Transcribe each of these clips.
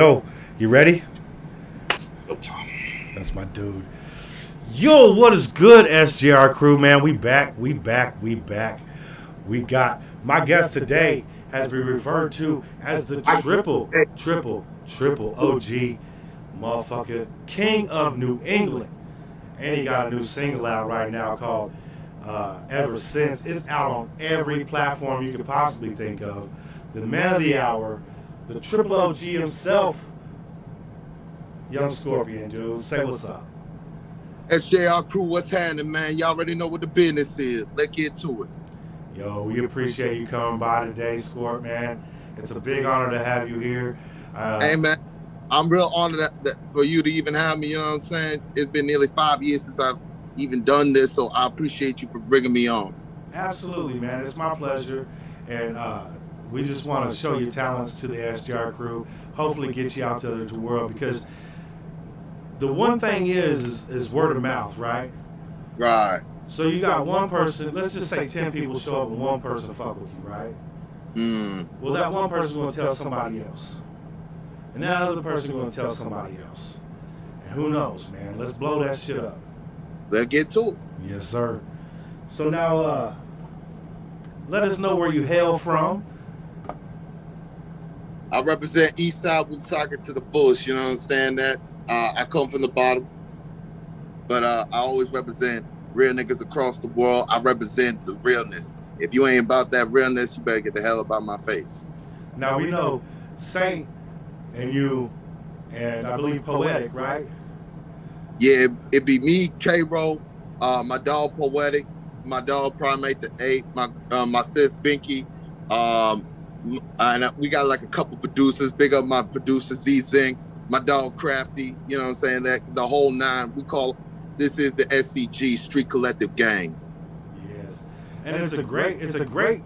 Yo, you ready? That's my dude. Yo, what is good, SJR crew, man? We back, we back, we back. We got my guest today has been referred to as the triple OG motherfucker, King of New England. And he got a new single out right now called Ever Since. It's out on every platform you could possibly think of. The man of the hour, the triple OG himself, Young Scorpion, dude. Say what's up. SJR crew, what's happening, man? Y'all already know what the business is. Let's get to it. Yo, we appreciate you coming by today, Scorp, man. It's a big honor to have you here. Hey, man, I'm real honored that for you to even have me, you know what I'm saying? It's been nearly 5 years since I've even done this, so I appreciate you for bringing me on. Absolutely, man. It's my pleasure. And we just want to show your talents to the SJR crew, hopefully get you out to the world, because the one thing is word of mouth, right? Right. So you got one person, let's just say 10 people show up and one person fuck with you, right? Well, that one person's going to tell somebody else. And that other person's going to tell somebody else. And who knows, man? Let's blow that shit up. Let's get to it. Yes, sir. So now, let us know where you hail from. I represent Eastside Woonsocket to the fullest, you know what I'm saying? That I come from the bottom, but I always represent real niggas across the world. I represent the realness. If you ain't about that realness, you better get the hell about my face. Now we know Saint and you, and I believe Poetic, right? Yeah, it'd be me, K-Roll, my dog Poetic, my dog Primate the 8, my sis Binky, and we got like a couple producers. Big up my producer Z-Zing, my dog Crafty, you know what I'm saying? That the whole nine. We call this is the SCG Street Collective Gang. Yes, and it's a great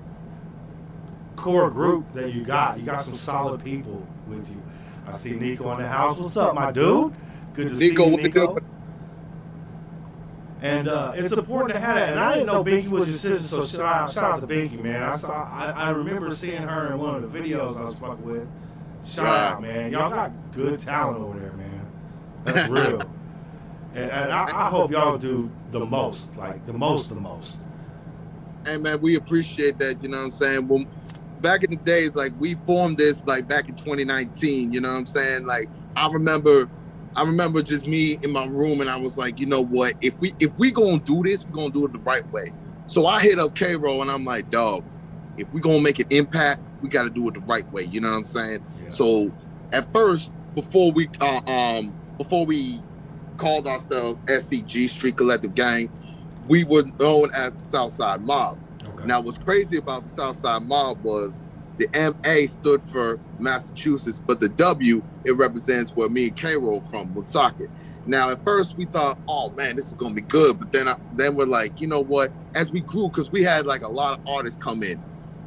core group that you got. You got some solid people with you. I see Nico in the house. What's up, my dude? Good to see you, Nico. And it's important to have that. And I didn't know Binky was your sister, so shout out to Binky, man. I remember seeing her in one of the videos I was fucking with. Shout out, man. Y'all got good talent over there, man. That's real. and I hope y'all do the most, like the most. Hey, man, we appreciate that, you know what I'm saying? Well, back in the days, like we formed this like back in 2019, you know what I'm saying? Like I remember just me in my room, and I was like, you know what? If we gonna do this, we're gonna do it the right way. So I hit up K-Roll and I'm like, dog, if we gonna make an impact, we gotta do it the right way. You know what I'm saying? Yeah. So at first, before we called ourselves SCG Street Collective Gang, we were known as the Southside Mob. Okay. Now, what's crazy about the Southside Mob was the MA stood for Massachusetts, but the W, it represents where me and K-Roll from, Woonsocket. Now, at first we thought, oh man, this is gonna be good. But then we're like, you know what? As we grew, because we had like a lot of artists come in,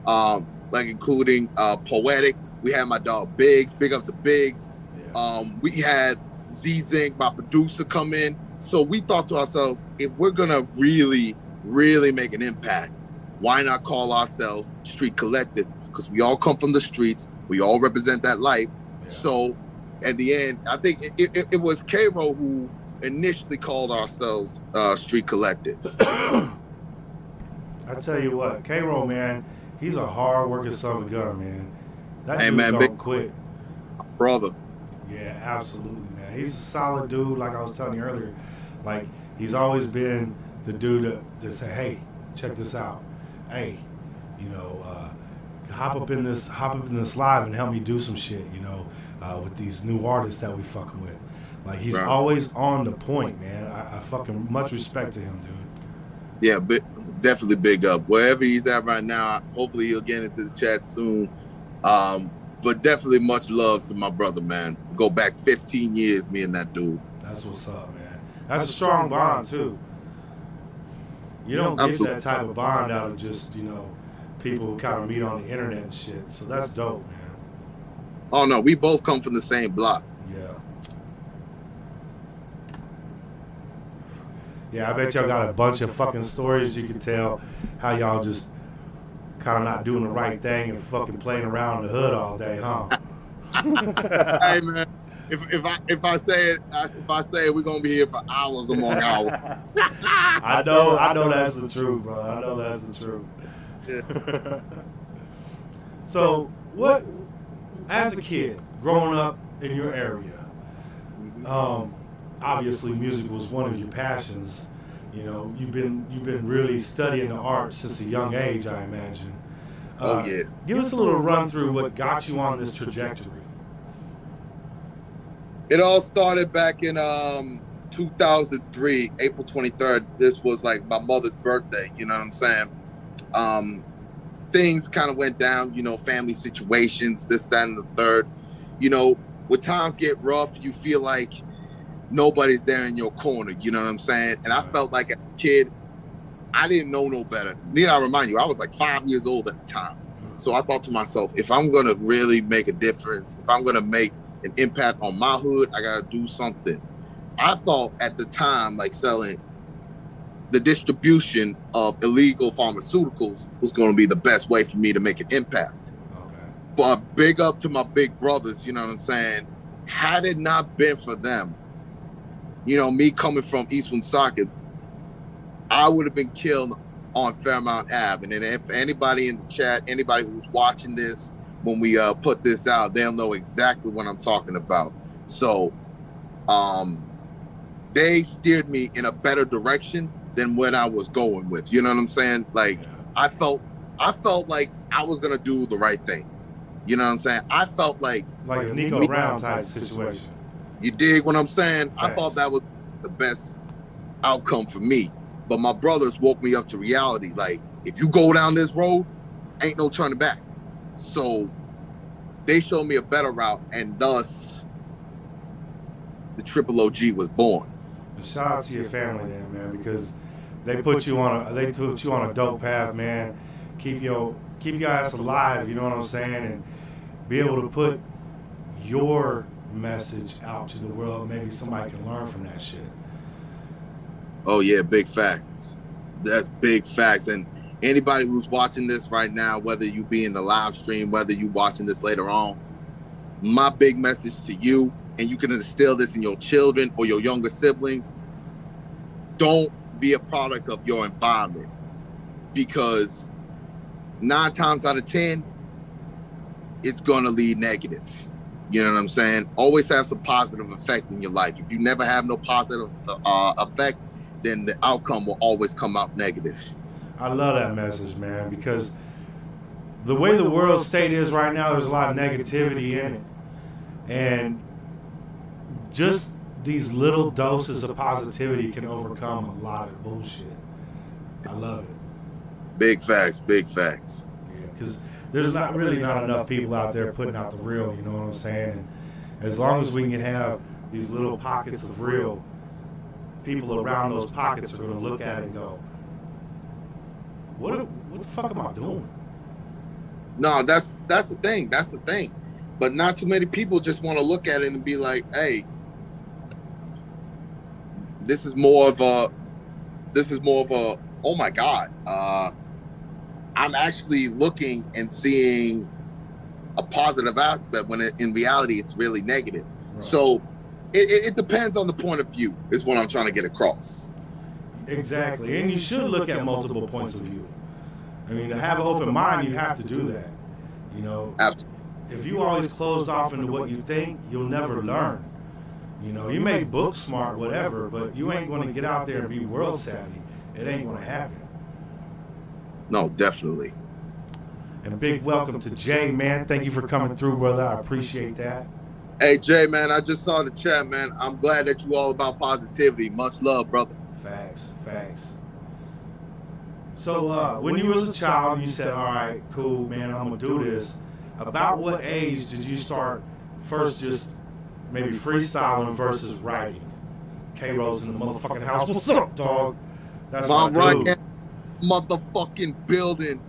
like including Poetic. We had my dog Biggs, big up the Biggs. Yeah. We had Z-Zing, my producer, come in. So we thought to ourselves, if we're gonna really, really make an impact, why not call ourselves Street Collective? Because we all come from the streets. We all represent that life. Yeah. So at the end, I think it was K-Roll who initially called ourselves Street Collective. I tell you what, K-Roll, man, he's a hard-working son of a gun, man. That dude don't quit. Brother. Yeah, absolutely, man. He's a solid dude, like I was telling you earlier. Like, he's always been the dude that say, hey, check this out. Hey, you know, hop up in this live and help me do some shit, you know, with these new artists that we fucking with. Like, he's always on the point, man. I fucking much respect to him, dude. Yeah, but definitely big up. Wherever he's at right now, hopefully he'll get into the chat soon. But definitely much love to my brother, man. Go back 15 years, me and that dude. That's what's up, man. That's a strong bond, too. You don't get that type of bond out of just, you know, people who kind of meet on the internet and shit. So that's dope, man. Oh, no, we both come from the same block. Yeah. Yeah, I bet y'all got a bunch of fucking stories you can tell how y'all just kind of not doing the right thing and fucking playing around in the hood all day, huh? Hey man, if I say it, we're gonna be here for hours among hours. I know that's the truth, bro. I know that's the truth. Yeah. So, what, as a kid, growing up in your area, obviously music was one of your passions. You know, you've been really studying the art since a young age, I imagine. Oh yeah. Give us a little run through what got you on this trajectory. It all started back in 2003, April 23rd. This was like my mother's birthday. You know what I'm saying? Things kind of went down, you know, family situations, this, that, and the third. You know, when times get rough, you feel like nobody's there in your corner. You know what I'm saying? And I felt like as a kid, I didn't know no better. Need I remind you, I was like 5 years old at the time. So I thought to myself, if I'm going to really make a difference, if I'm going to make an impact on my hood, I got to do something. I thought at the time, like selling the distribution of illegal pharmaceuticals was going to be the best way for me to make an impact. Okay. But big up to my big brothers, you know what I'm saying? Had it not been for them, you know, me coming from East Woonsocket, I would have been killed on Fairmount Ave. And then if anybody in the chat, anybody who's watching this, when we put this out, they'll know exactly what I'm talking about. So they steered me in a better direction than what I was going with. You know what I'm saying? Like, yeah. I felt like I was gonna do the right thing. You know what I'm saying? I felt like a Nico Brown type situation. You dig what I'm saying? Right. I thought that was the best outcome for me. But my brothers woke me up to reality. Like, if you go down this road, ain't no turning back. So they showed me a better route, and thus the Triple OG was born. Shout out to your family then, man, because they put you on a dope path, man. Keep your ass alive, you know what I'm saying, and be able to put your message out to the world. Maybe somebody can learn from that shit. Oh yeah, big facts. That's big facts. And anybody who's watching this right now, whether you be in the live stream, whether you watching this later on, my big message to you, and you can instill this in your children or your younger siblings, don't be a product of your environment, because 9 times out of 10, it's gonna lead negative. You know what I'm saying? Always have some positive effect in your life. If you never have no positive effect, then the outcome will always come out negative. I love that message, man, because the way the world state is right now, there's a lot of negativity in it. And just these little doses of positivity can overcome a lot of bullshit. I love it. Big facts, big facts. Yeah, because there's not enough people out there putting out the real, you know what I'm saying? And as long as we can have these little pockets of real, people around those pockets are going to look at it and go, what the fuck am I doing? No, that's the thing. That's the thing. But not too many people just want to look at it and be like, hey, this is more of a, oh my God, I'm actually looking and seeing a positive aspect when in reality it's really negative. Right. So it depends on the point of view, is what I'm trying to get across. Exactly. And you should look at multiple points of view. I mean, to have an open mind, you have to do that. You know, absolutely. If you always closed off into what you think, you'll never learn. You know, you may book smart, whatever, but you ain't going to get out there and be world savvy. It ain't going to happen. No, definitely. And big welcome to Jay, man. Thank you for coming through, brother. I appreciate that. Hey, Jay, man, I just saw the chat, man. I'm glad that you all about positivity. Much love, brother. Facts. So when you was a child, you said, all right, cool, man, I'm going to do this. About what age did you start first just maybe freestyling versus writing? K-Rose in the motherfucking house. What's up, dog? That's my right motherfucking building.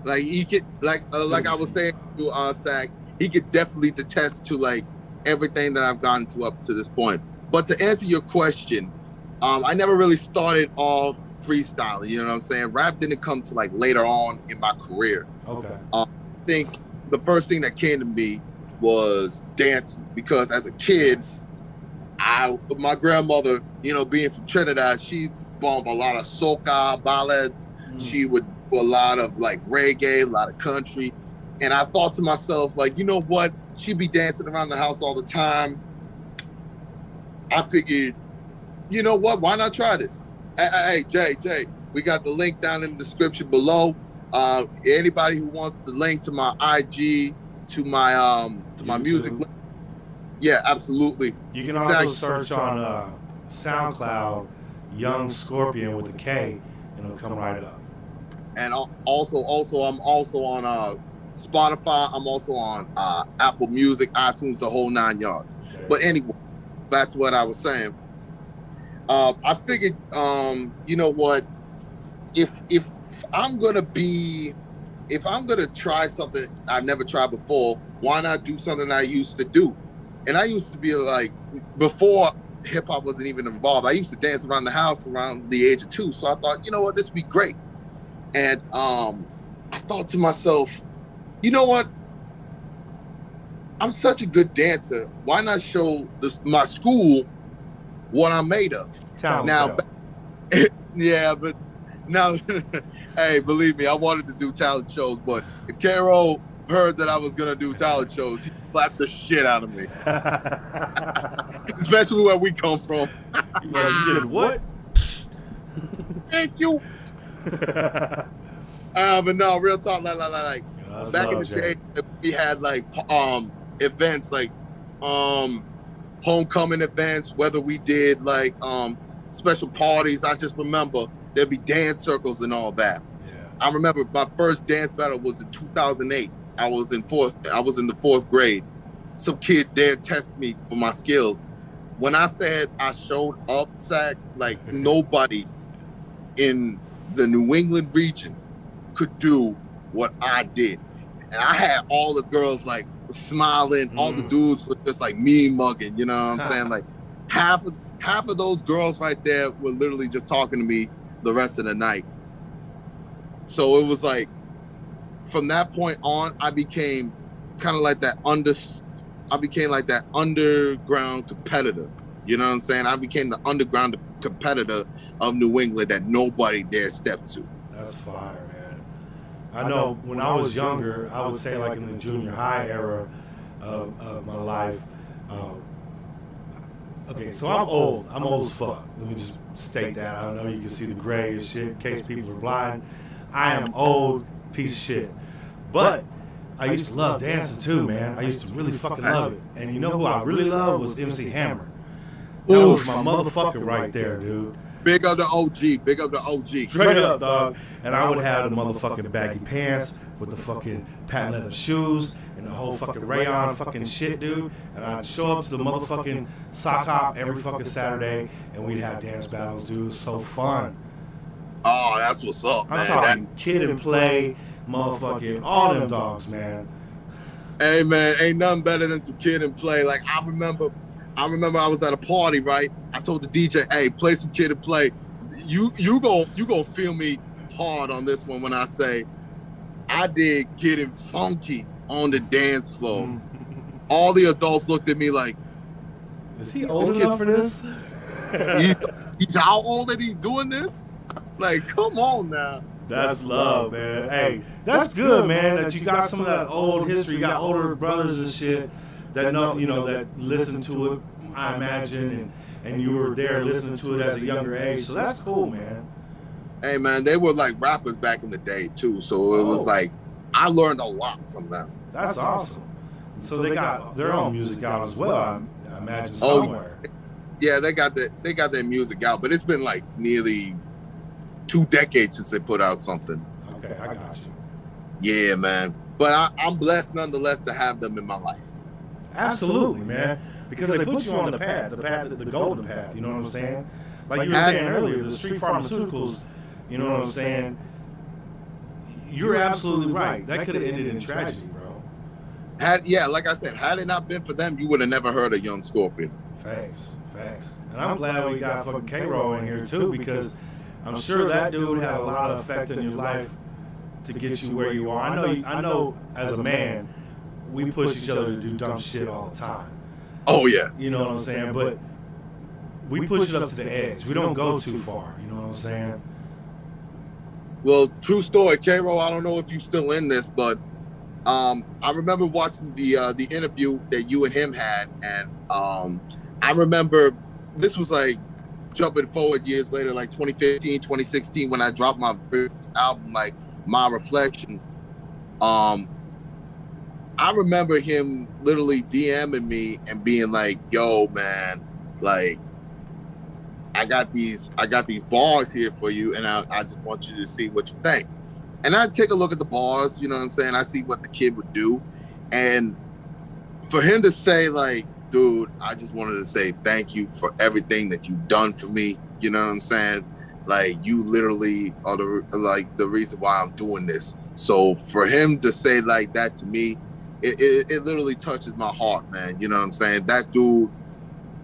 Like he could, like I was saying to Sack, he could definitely attest to like everything that I've gotten to up to this point. But to answer your question, I never really started off freestyling. You know what I'm saying? Rap didn't come to like later on in my career. Okay. I think the first thing that came to me was dancing, because as a kid, my grandmother, being from Trinidad, she bumped a lot of soca ballads. She would do a lot of like reggae, a lot of country. And I thought to myself, like, you know what? She'd be dancing around the house all the time. I figured, you know what? Why not try this? Hey, Jay, we got the link down in the description below. Anybody who wants the link to my IG, to my music link. Yeah, absolutely. You can also search on SoundCloud, Young Scorpion with a K, and it'll come right up. And also, I'm also on Spotify. I'm also on Apple Music, iTunes, the whole 9 yards. Okay. But anyway, back to what I was saying. I figured, you know what? If I'm gonna try something I've never tried before, why not do something I used to do? And I used to be like, before hip hop wasn't even involved, I used to dance around the house around the age of 2. So I thought, you know what, this would be great. And I thought to myself, you know what? I'm such a good dancer. Why not show my school what I'm made of? Now, yeah, but now, hey, believe me, I wanted to do talent shows, but if K-Roll heard that I was gonna do talent shows, he slapped the shit out of me. Especially where we come from. You did what? Thank you. But no, real talk, like back in the day, we had like events like homecoming events, whether we did like special parties. I just remember there'd be dance circles and all that. Yeah. I remember my first dance battle was in 2008. I was in the 4th grade. Some kid there tested me for my skills. When I said I showed up, Zach, like nobody in the New England region could do what I did. And I had all the girls like smiling, all the dudes were just like mean mugging, you know what I'm saying? Like half of those girls right there were literally just talking to me the rest of the night. So it was like, from that point on, I became kind of like that underground competitor. You know what I'm saying? I became the underground competitor of New England that nobody dare step to. That's fire, man. I know when I was younger, I would say like in the junior high era of my life. Okay, so I'm old. I'm old as fuck. Let me just state that. I don't know, you can see the gray and shit in case people are blind. I am old, piece of shit. But I used to love dancing too, man. I used to really fucking love it. And you know who I really loved was MC Hammer. That was my motherfucker right there, dude. Big up the OG. Big up the OG. Straight up, dog. And I would have the motherfucking baggy pants with the fucking patent leather shoes and the whole fucking rayon fucking shit, dude. And I'd show up to the motherfucking sock hop every fucking Saturday, and we'd have dance battles, dude. So fun. Oh, that's what's up, man. I'm talking Kid and Play, motherfucking all them dogs, man. Hey, man, ain't nothing better than some Kid and Play. Like, I remember I was at a party, right? I told the DJ, hey, play some Kid and Play. You gonna feel me hard on this one when I say I did Getting Funky on the dance floor. All the adults looked at me like, is he old enough for this? He's how old that he's doing this? Like, come on now. That's love, man. Hey, that's good, man, that you got some of that old history. You got older brothers and shit that know, that listen to it, I imagine, and you were there listening to it as a younger age. So that's cool, man. Hey, man, they were like rappers back in the day too. So it was like I learned a lot from them. That's awesome. So they got their own music out as well, I imagine, somewhere. Yeah, they got their music out, but it's been like nearly 2 decades since they put out something. Okay, I got you. Yeah, man. But I'm blessed nonetheless to have them in my life. Absolutely, man. Because they put you on the path, the golden path, you know what I'm saying? Like you were saying earlier, the street pharmaceuticals, you know what I'm saying? You're absolutely right. That could have ended in tragedy, bro. Like I said, had it not been for them, you would have never heard of Young Scorpion. Facts. And I'm glad we got fucking K-Roll in here too, because I'm sure that dude had a lot of effect in your life to get you where you are. I know as a man, we push each other to do dumb shit all the time. Oh yeah. You know what I'm saying? But we push it up to the edge. We don't go too far. You know what I'm saying? Well, true story, K-Ro. I don't know if you're still in this, but I remember watching the interview that you and him had, and I remember this was like jumping forward years later, like 2015, 2016, when I dropped my first album, like My Reflection. I remember him literally DMing me and being like, yo, man, like, I got these bars here for you, and I just want you to see what you think. And I take a look at the bars, you know what I'm saying? I see what the kid would do. And for him to say, like, dude, I just wanted to say thank you for everything that you've done for me, you know what I'm saying? Like, you literally are the reason why I'm doing this. So for him to say like that to me, it literally touches my heart, man. You know what I'm saying? That dude,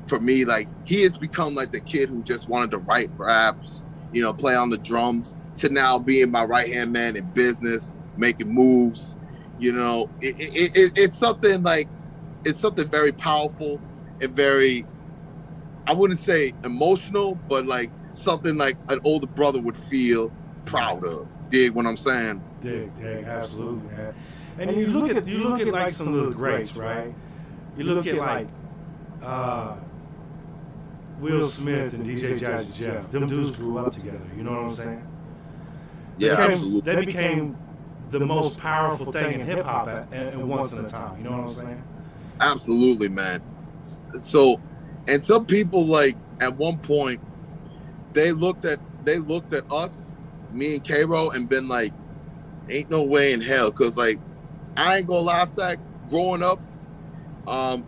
for me, like, he has become like the kid who just wanted to write raps, you know, play on the drums, to now being my right-hand man in business, making moves. You know, it's something like, it's something very powerful and very, I wouldn't say emotional, but like something like an older brother would feel proud of. Dig what I'm saying? Dig, absolutely, man. And you look at like some of the greats, right? You look at like Will Smith and DJ Jazzy Jeff. Them dudes grew up together. You know what I'm saying? Absolutely. They became the most powerful thing in hip hop at once in a time. You know what I'm saying? Absolutely, man. So, and some people, like, at one point, they looked at us, me and K-Ro, and been like, ain't no way in hell. Cause like, I ain't gonna lie, Sack, growing up,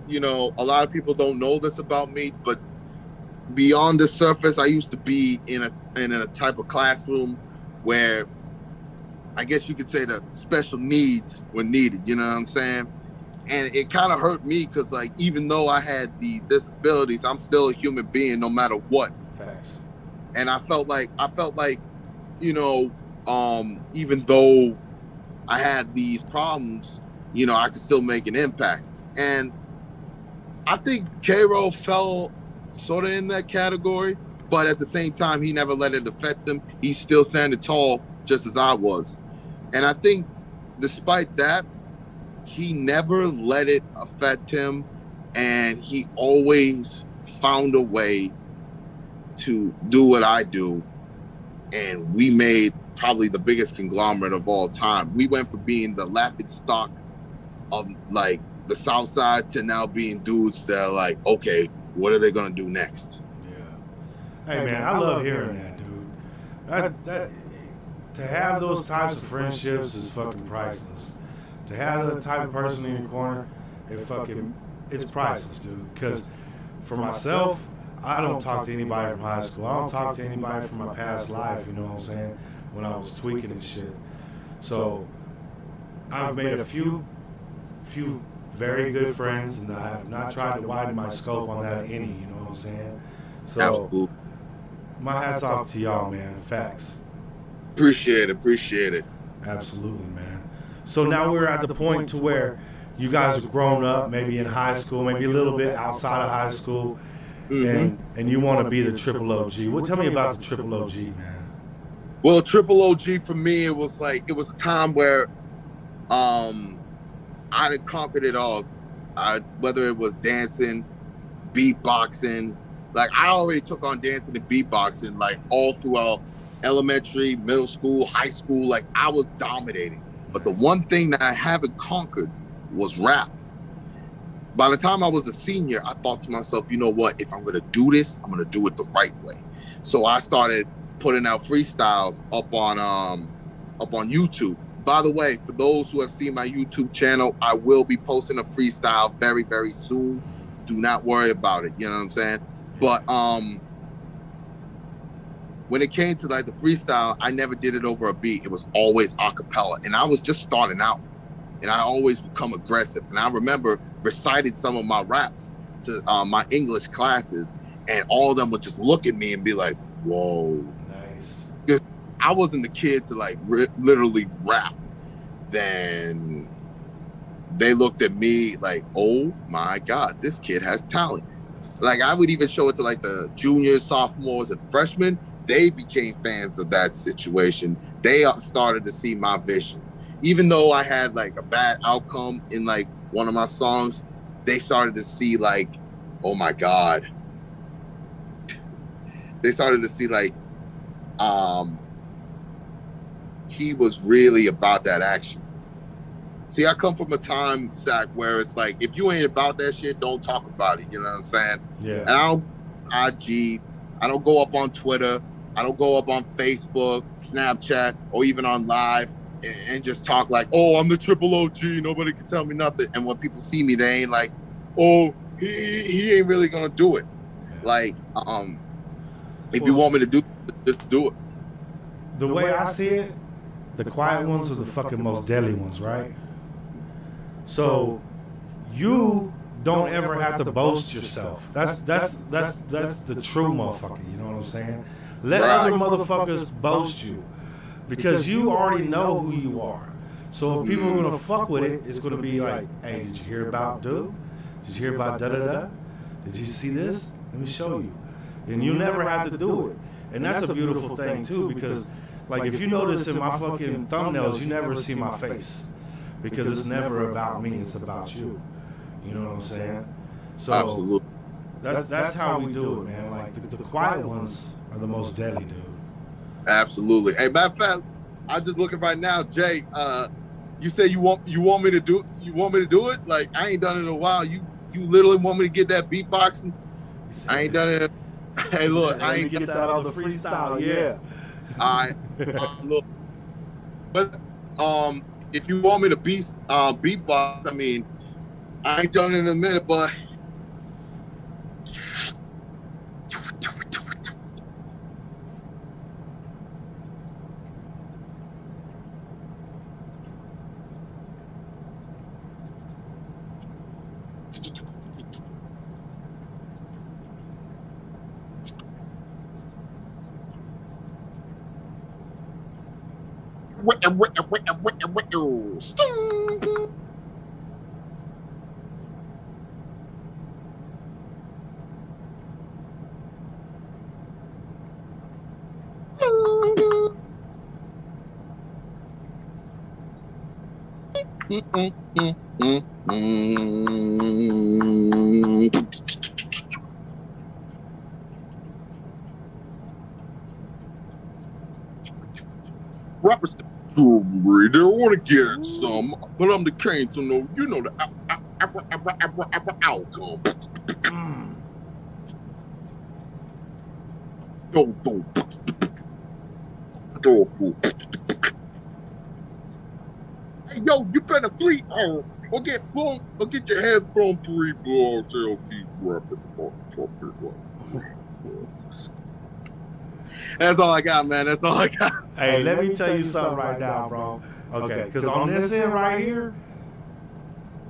you know, a lot of people don't know this about me, but beyond the surface, I used to be in a type of classroom where I guess you could say the special needs were needed, you know what I'm saying? And it kind of hurt me because, like, even though I had these disabilities, I'm still a human being no matter what. Facts. And I felt like, you know, even though I had these problems, you know, I could still make an impact. And I think K-Ro fell sort of in that category, but at the same time, he never let it affect him. He's still standing tall, just as I was. And I think despite that, he never let it affect him, and he always found a way to do what I do. And we made probably the biggest conglomerate of all time. We went from being the laughing stock of like the South Side to now being dudes that are like, okay, what are they gonna do next? Yeah. Hey man, I love hearing that, dude. That to have those types of friendships is fucking priceless. To have that type of person in your corner, it's priceless, dude. Because for myself, I don't talk to anybody from high school. I don't talk to anybody from my past life, you know what I'm saying, when I was tweaking and shit. So I've made a few very good friends, and I have not tried to widen my scope on that any, you know what I'm saying? So absolutely. My hat's off to y'all, man. Facts. Appreciate it. Absolutely, man. So now we're at the point to where you guys are grown up, maybe in high school, maybe a little bit outside of high school, and you want to be the triple OG. Well, tell me about the triple OG, man. Well, triple OG for me, it was a time where I had conquered it all. Whether it was dancing, beatboxing, like I already took on dancing and beatboxing like all throughout elementary, middle school, high school. Like I was dominating. But the one thing that I haven't conquered was rap. By the time I was a senior, I thought to myself, you know what? If I'm going to do this, I'm going to do it the right way. So I started putting out freestyles up on YouTube. By the way, for those who have seen my YouTube channel, I will be posting a freestyle very, very soon. Do not worry about it. You know what I'm saying? But when it came to like the freestyle, I never did it over a beat. It was always a cappella. And I was just starting out. And I always become aggressive. And I remember reciting some of my raps to my English classes. And all of them would just look at me and be like, whoa. Nice. Because I wasn't the kid to like literally rap. Then they looked at me like, oh my God, this kid has talent. Like, I would even show it to like the juniors, sophomores, and freshmen. They became fans of that situation. They started to see my vision. Even though I had like a bad outcome in like one of my songs, they started to see like, oh my God. They started to see like, he was really about that action. See, I come from a time, Zach, where it's like, if you ain't about that shit, don't talk about it. You know what I'm saying? Yeah. And I don't IG, I don't go up on Twitter, I don't go up on Facebook, Snapchat, or even on live and just talk like, oh, I'm the triple OG, nobody can tell me nothing. And when people see me, they ain't like, oh, he ain't really gonna do it. Like, if you want me to do it, just do it. The way I see it, the quiet ones are the fucking most deadly ones, right? So you don't ever have to boast yourself. That's the true motherfucker, you know what I'm saying? Let other motherfuckers boast you, because you already know who you are. So if people are gonna fuck with it, it's gonna be like, hey, did you hear about dude? Did you hear about da-da-da? Did you see this? Let me show you. And you never have to do it. And that's a beautiful thing too, because like if you notice in my fucking thumbnails, you never see my face, because it's never about me, it's about you. You know what I'm saying? So absolutely. That's how we do it, man. Like the quiet ones are the most deadly, dude. Absolutely. Hey, matter of fact, I'm just looking right now, Jay. You say you want me to do it? Like, I ain't done it in a while. You literally want me to get that beatboxing? I ain't done it. Hey, look, I ain't get that on the freestyle. Yeah. All right. Look, but if you want me to beatbox, I mean, I ain't done it in a minute, but. Rappers, they want to get some, but I'm the king, so no, you know the outcome. Hey, yo, you better flee or get thrown, or get your head thrown 3 blocks. I'll keep rapping. That's all I got, man. That's all I got. Hey, let me tell you something right now, bro. Okay, because on this end right here,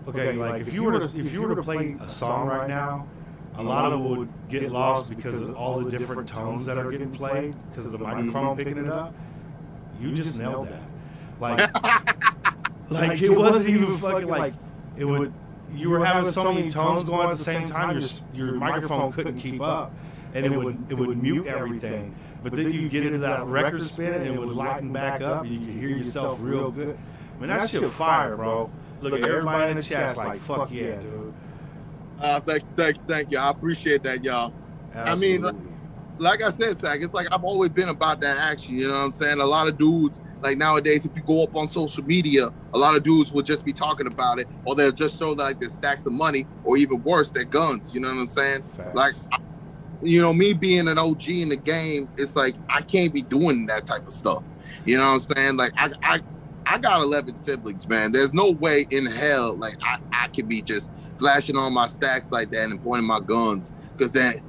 okay, like if you were to play a song right now, a lot of it would get lost because of all the different tones that are getting played because of the microphone picking it up. You just nailed that. Like it wasn't even fucking like it would. You were having so many tones going at the same time, your microphone couldn't keep up, and it would mute everything. But then you get into that record spin, and it would lighten back up, and you could hear yourself real good. I mean, that shit fire, bro. Look at everybody in the chat's like, fuck yeah, dude. Thank you. I appreciate that, y'all. Absolutely. I mean, like I said, Zach, it's like I've always been about that action. You know what I'm saying? A lot of dudes, like nowadays, if you go up on social media, a lot of dudes will just be talking about it, or they'll just show like their stacks of money, or even worse, their guns. You know what I'm saying? Facts. Like, you know, me being an OG in the game, it's like I can't be doing that type of stuff. You know what I'm saying? Like, I got 11 siblings, man. There's no way in hell like I could be just flashing on my stacks like that and pointing my guns, because then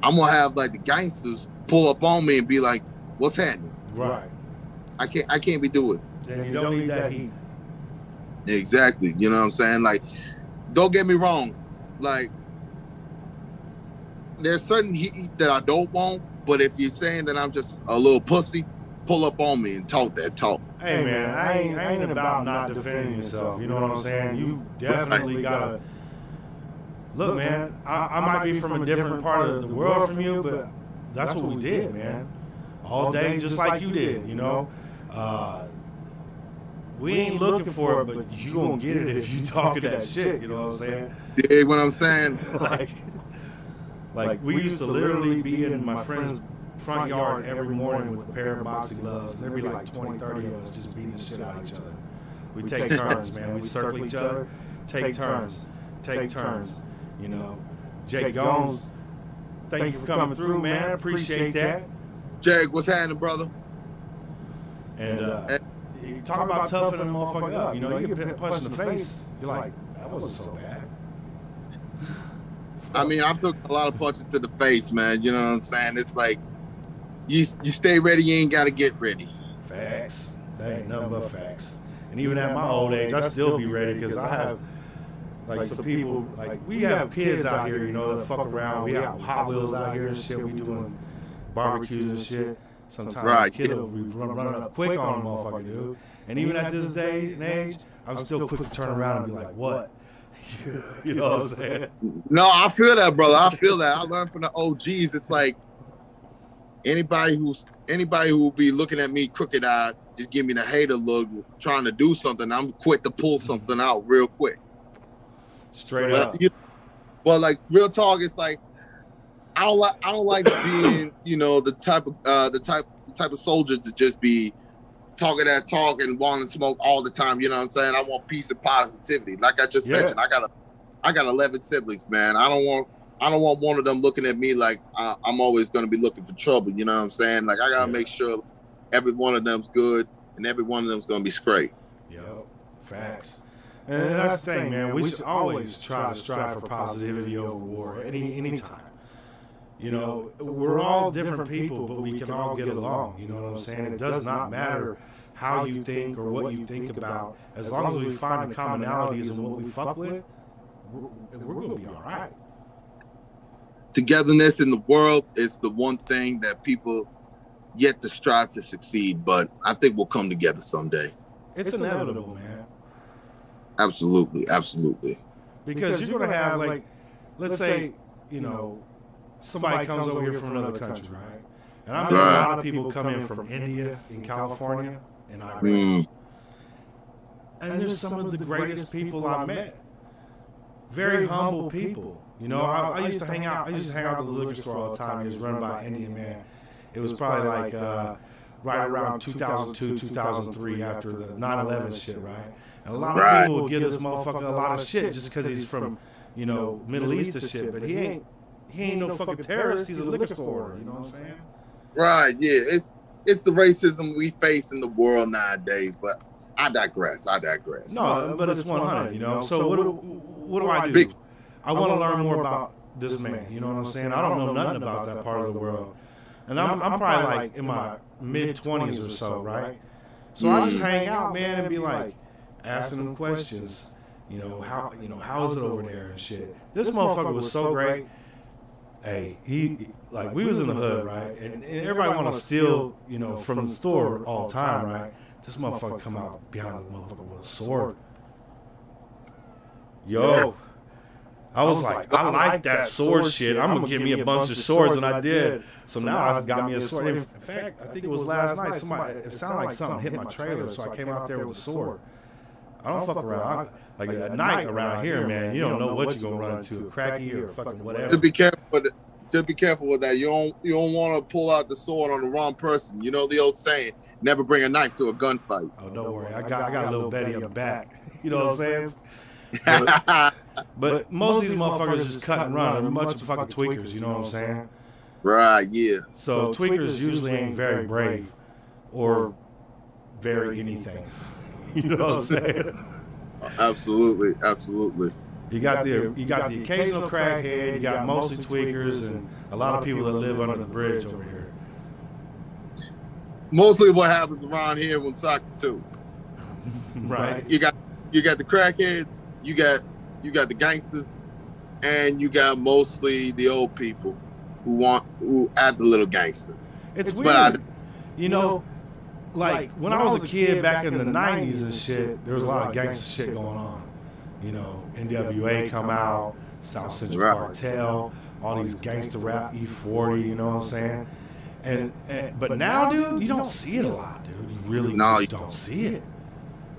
I'm gonna have like the gangsters pull up on me and be like, "What's happening?" Right. I can't be doing it. Then you don't need that heat. Exactly. You know what I'm saying? Like, don't get me wrong. Like, there's certain heat that I don't want, but if you're saying that I'm just a little pussy, pull up on me and talk that talk. Hey man, I ain't about not defending yourself. You know what I'm saying? You definitely gotta look, man. I might be from a different part of the world from you, but that's what we did, man. All day, just like you did. You know, we ain't looking for it, but you gonna get it if you talking that shit. You know what I'm saying? Yeah, what I'm saying. like we used to literally be in my friend's front yard every morning with a pair of boxing gloves, and there'd be like 20, 30 of us just beating the shit out of each other. We take turns, man. We circle each other, take turns. You know, Jake Gomes, thank you for coming through, man. Appreciate that. Jake, what's happening, brother? And you talk about toughing a motherfucker up. You know, you get punched in the face, you're like, that wasn't so bad. I mean, I've took a lot of punches to the face, man. You know what I'm saying? It's like, you stay ready, you ain't got to get ready. Facts. That ain't nothing but facts. And even at my old age, I still be ready because I have, like, some people, like, we have kids out here, you know, that fuck around. We have Hot Wheels out here and shit. We doing barbecues and shit. Sometimes kids will be running up quick on a motherfucker, dude. And even at this day and age, I'm still quick to turn around and be like, what? You know what I'm saying? No, I feel that, brother. I feel that. I learned from the OGs. It's like anybody who will be looking at me crooked eyed, just give me the hater look, trying to do something. I'm quick to pull something out real quick. Straight up. Well, like real talk, it's like I don't like being, you know, the type of soldier to just be talking that talk and wanting to smoke all the time. You know what I'm saying? I want peace and positivity. Like I just mentioned, I got 11 siblings, man. I don't want one of them looking at me like I'm always going to be looking for trouble. You know what I'm saying? Like I gotta make sure every one of them's good and every one of them's going to be straight. Yep, facts. And that's the thing, man. We should always try to strive for positivity over war any time. You know, we're all different people, but we can all get along. You know what I'm saying? It does not matter how you think or what you think about. As long as we find the commonalities in what we fuck with, we're going to be all right. Togetherness in the world is the one thing that people yet to strive to succeed, but I think we'll come together someday. It's inevitable, man. Absolutely, absolutely. Because you're going to have, like, let's say, you know, somebody comes over here from another country, right? And I know a lot of people come in from India, in California, and Iran. And there's some of the greatest people I met. Very humble people. You know, I used to hang out. I used to hang out at the liquor store all the time. It was run by an Indian man. It was probably like right around 2002, 2003, after the 9/11 shit, right? And a lot of people would give this motherfucker a lot of shit just because he's from, you know, Middle East and shit. But he ain't no fucking terrorist. He's a liquor store. You know what I'm saying? Right. Yeah. It's the racism we face in the world nowadays. But I digress. No, but it's 100. You know. So what do I do? I want to learn more about this man. You know what I'm saying? I don't know nothing about that part of the world, and I'm probably like in my mid-20s or so, right? So I just hang out, man, and be like asking them questions. You know, how is it over there and shit. This motherfucker was so great. Hey, he like we was in the hood, right? And everybody want to steal, you know, from the store all the time, right? This motherfucker come out behind the motherfucker with a sword. Yo, I was like, I like that sword shit. I'm gonna give me a bunch of swords, and I did. So now I got me a sword. In fact, I think it was last night. It sounded like something hit my trailer, so I came out there with a sword. I don't fuck around. Like at night around here, man, you don't know what you're gonna run into, a cracky or fucking whatever. Just be careful with that. You don't want to pull out the sword on the wrong person. You know the old saying, never bring a knife to a gunfight. Oh, don't worry. I got a little Betty on the back. You know what I'm saying? But most of these motherfuckers just cut and run. They're a bunch of fucking tweakers. You know what I'm saying? Right. Yeah. So tweakers usually ain't very brave or very anything. You know what I'm saying? Absolutely. You got the occasional crackhead. You got mostly tweakers and a lot of people that live under the bridge over here. Mostly what happens around here in Woonsocket too. Right. You got the crackheads. You got the gangsters, and you got mostly the old people who act a little gangster. It's weird. You know, like when I was a kid back in the 90s and shit, there was a lot of gangster shit going on. You know, NWA come out, South Central Cartel, all these gangster rap, E40, you know what I'm saying? But now, dude, you don't see it a lot, dude. You really don't see it.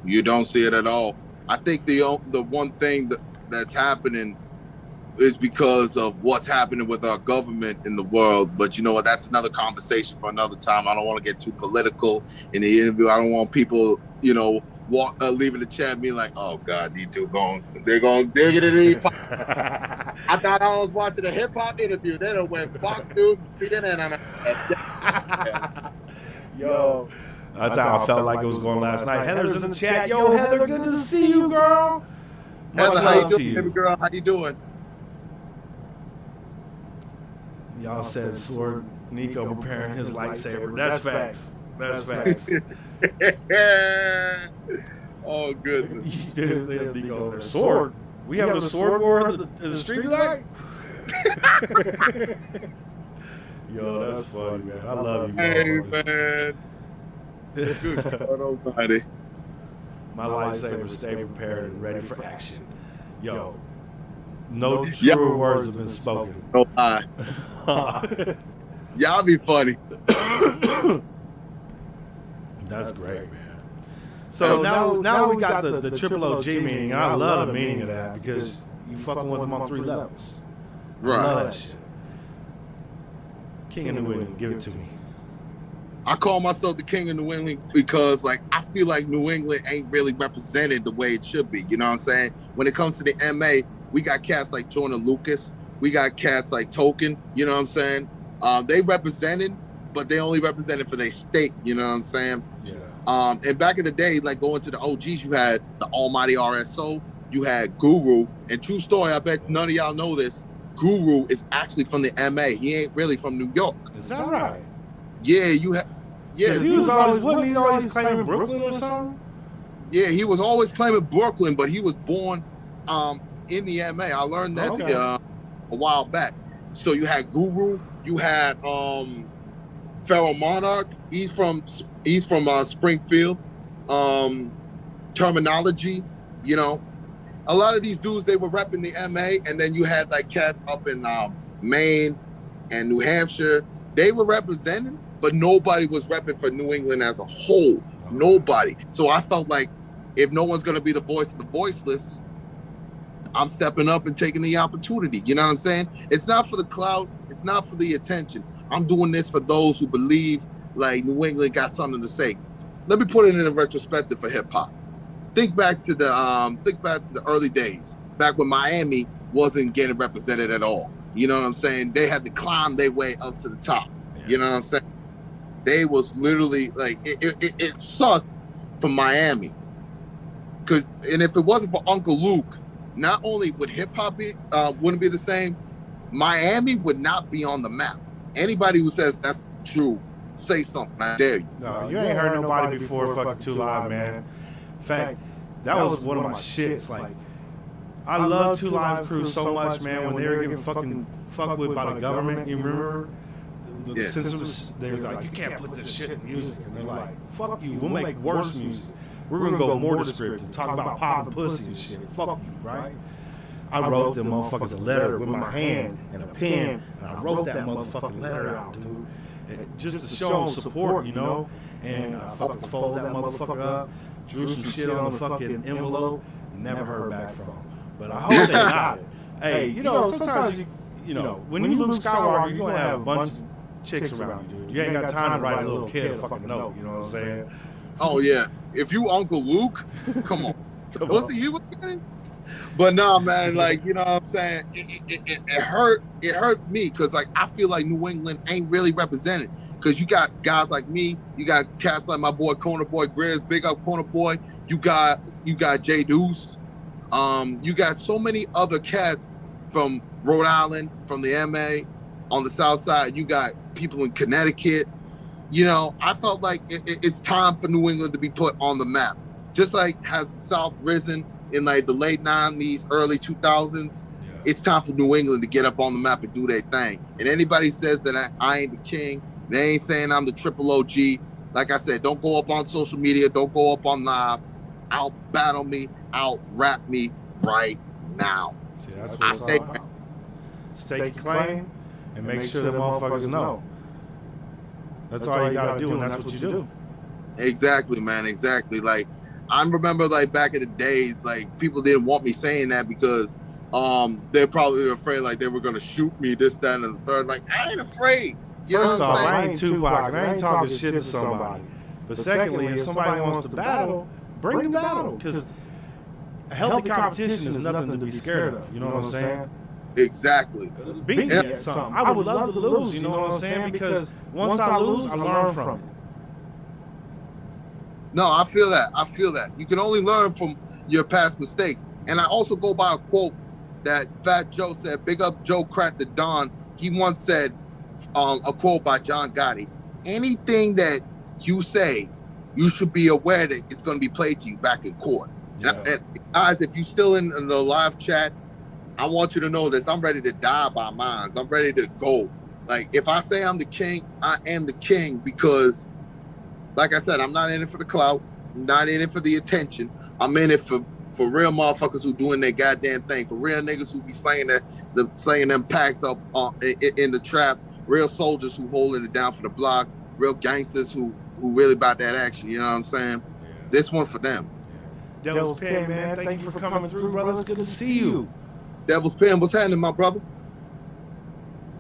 You don't see it at all. I think the one thing that's happening is because of what's happening with our government in the world. But you know what? That's another conversation for another time. I don't want to get too political in the interview. I don't want people, you know, leaving the chat being like, "Oh God, these two they're get it." I thought I was watching a hip hop interview. They done went Fox News and CNN. Yo, that's how I felt like it was going last night. Heather's in the chat. Yo, Heather, good to see you, girl. Heather, how you doing, baby girl? How you doing? Y'all said Sword Nico preparing his lightsaber. That's facts. That's facts. Oh goodness. Nico, their sword. We have a sword war in the street tonight. Yo, that's funny, man. I love you. Hey, man. Good God almighty. My lightsaber stay prepared and ready for action. Yo, no true words have been spoken. No lie. Y'all be funny. That's great, man. So now we got the triple OG meaning. I love the meaning of that because you fucking with them on 3 levels. Right. I love that shit. King of New England, give it to me. I call myself the King of New England because, like, I feel like New England ain't really represented the way it should be. You know what I'm saying? When it comes to the MA, we got cats like Jordan Lucas. We got cats like Token. You know what I'm saying? They represented, but they only represented for their state. You know what I'm saying? Yeah. And back in the day, like going to the OGs, you had the Almighty RSO. You had Guru. And true story, I bet none of y'all know this. Guru is actually from the MA. He ain't really from New York. Is that right? Yeah, you had. Yeah, he was always claiming Brooklyn or something? Yeah, he was always claiming Brooklyn, but he was born in the MA. I learned that a while back. So you had Guru, you had Pharaoh Monarch. He's from Springfield. Terminology, you know. A lot of these dudes, they were repping the MA, and then you had like cats up in Maine and New Hampshire. They were representing, but nobody was repping for New England as a whole. Nobody. So I felt like if no one's going to be the voice of the voiceless, I'm stepping up and taking the opportunity. You know what I'm saying? It's not for the clout. It's not for the attention. I'm doing this for those who believe like New England got something to say. Let me put it in a retrospective for hip hop. Think back to the early days, back when Miami wasn't getting represented at all. You know what I'm saying? They had to climb their way up to the top. You know what I'm saying? They was literally like it sucked for Miami. And if it wasn't for Uncle Luke, not only would hip hop wouldn't be the same, Miami would not be on the map. Anybody who says that's true, say something. I dare you. No, you ain't heard nobody before fucking 2 Live, man. In fact, that was one of my shits. Like, I love 2 Live Crew so much, man. When they were getting fucked with by the government, you remember? The censors, they were like, you can't put this shit in music. And they're like, fuck you, we'll make worse music. We're going to go more descriptive, talk about popping pussy and shit. Fuck you, right? I wrote them motherfuckers a letter with my hand and a pen, and I wrote that motherfucking letter out, dude. And just to show them support, you know? And I fucking folded that motherfucker up, drew some shit on the fucking envelope, never heard back from them. But I hope they got it. Hey, you know, sometimes, you know, when you Luke Skywalker, you're going to have a bunch of chicks around you, dude. You ain't got time to write a little kid a fucking note, you know what I'm saying? Oh, yeah. If you Uncle Luke, come on. What's he was getting? But nah, man, like, you know what I'm saying? It hurt me because, like, I feel like New England ain't really represented. Because you got guys like me, you got cats like my boy Corner Boy Grizz, big up Corner Boy. You got Jay Deuce. You got so many other cats from Rhode Island, from the MA, on the South Side. You got people in Connecticut. You know, I felt like it's time for New England to be put on the map. Just like has the South risen in like the late 90s, early 2000s, it's time for New England to get up on the map and do their thing. And anybody says that I ain't the king, they ain't saying I'm the triple OG. Like I said, don't go up on social media. Don't go up on live. Out battle me. Out rap me right now. See, that's what it's all about. Stake your claim and make sure the motherfuckers know. That's all you gotta do, and that's what you do. Exactly, man. Exactly. Like, I remember, like, back in the days, like, people didn't want me saying that because they're probably afraid, like, they were gonna shoot me, this, that, and the third. Like, I ain't afraid. You know what I'm saying? I ain't Tupac. I ain't talking shit to somebody. But secondly, if somebody wants to battle, bring them battle. Because a healthy competition is nothing to be scared of. You know what I'm saying? Exactly. Beat me at something. I would love to lose. You know what I'm saying? Because once I lose, I learn from it. No, I feel that. I feel that. You can only learn from your past mistakes. And I also go by a quote that Fat Joe said, big up Joe Crack the Don. He once said, a quote by John Gotti, anything that you say, you should be aware that it's going to be played to you back in court. Yeah. And guys, if you're still in the live chat, I want you to know this. I'm ready to die by mines. I'm ready to go. Like, if I say I'm the king, I am the king because, like I said, I'm not in it for the clout. I'm not in it for the attention. I'm in it for real motherfuckers who doing their goddamn thing. For real niggas who be slaying them packs up in the trap. Real soldiers who holding it down for the block. Real gangsters who really about that action. You know what I'm saying? Yeah. This one for them. Devil's Pen, man. Thank you for coming through, brother. It's good to see you. Devil's Pen, what's happening, my brother?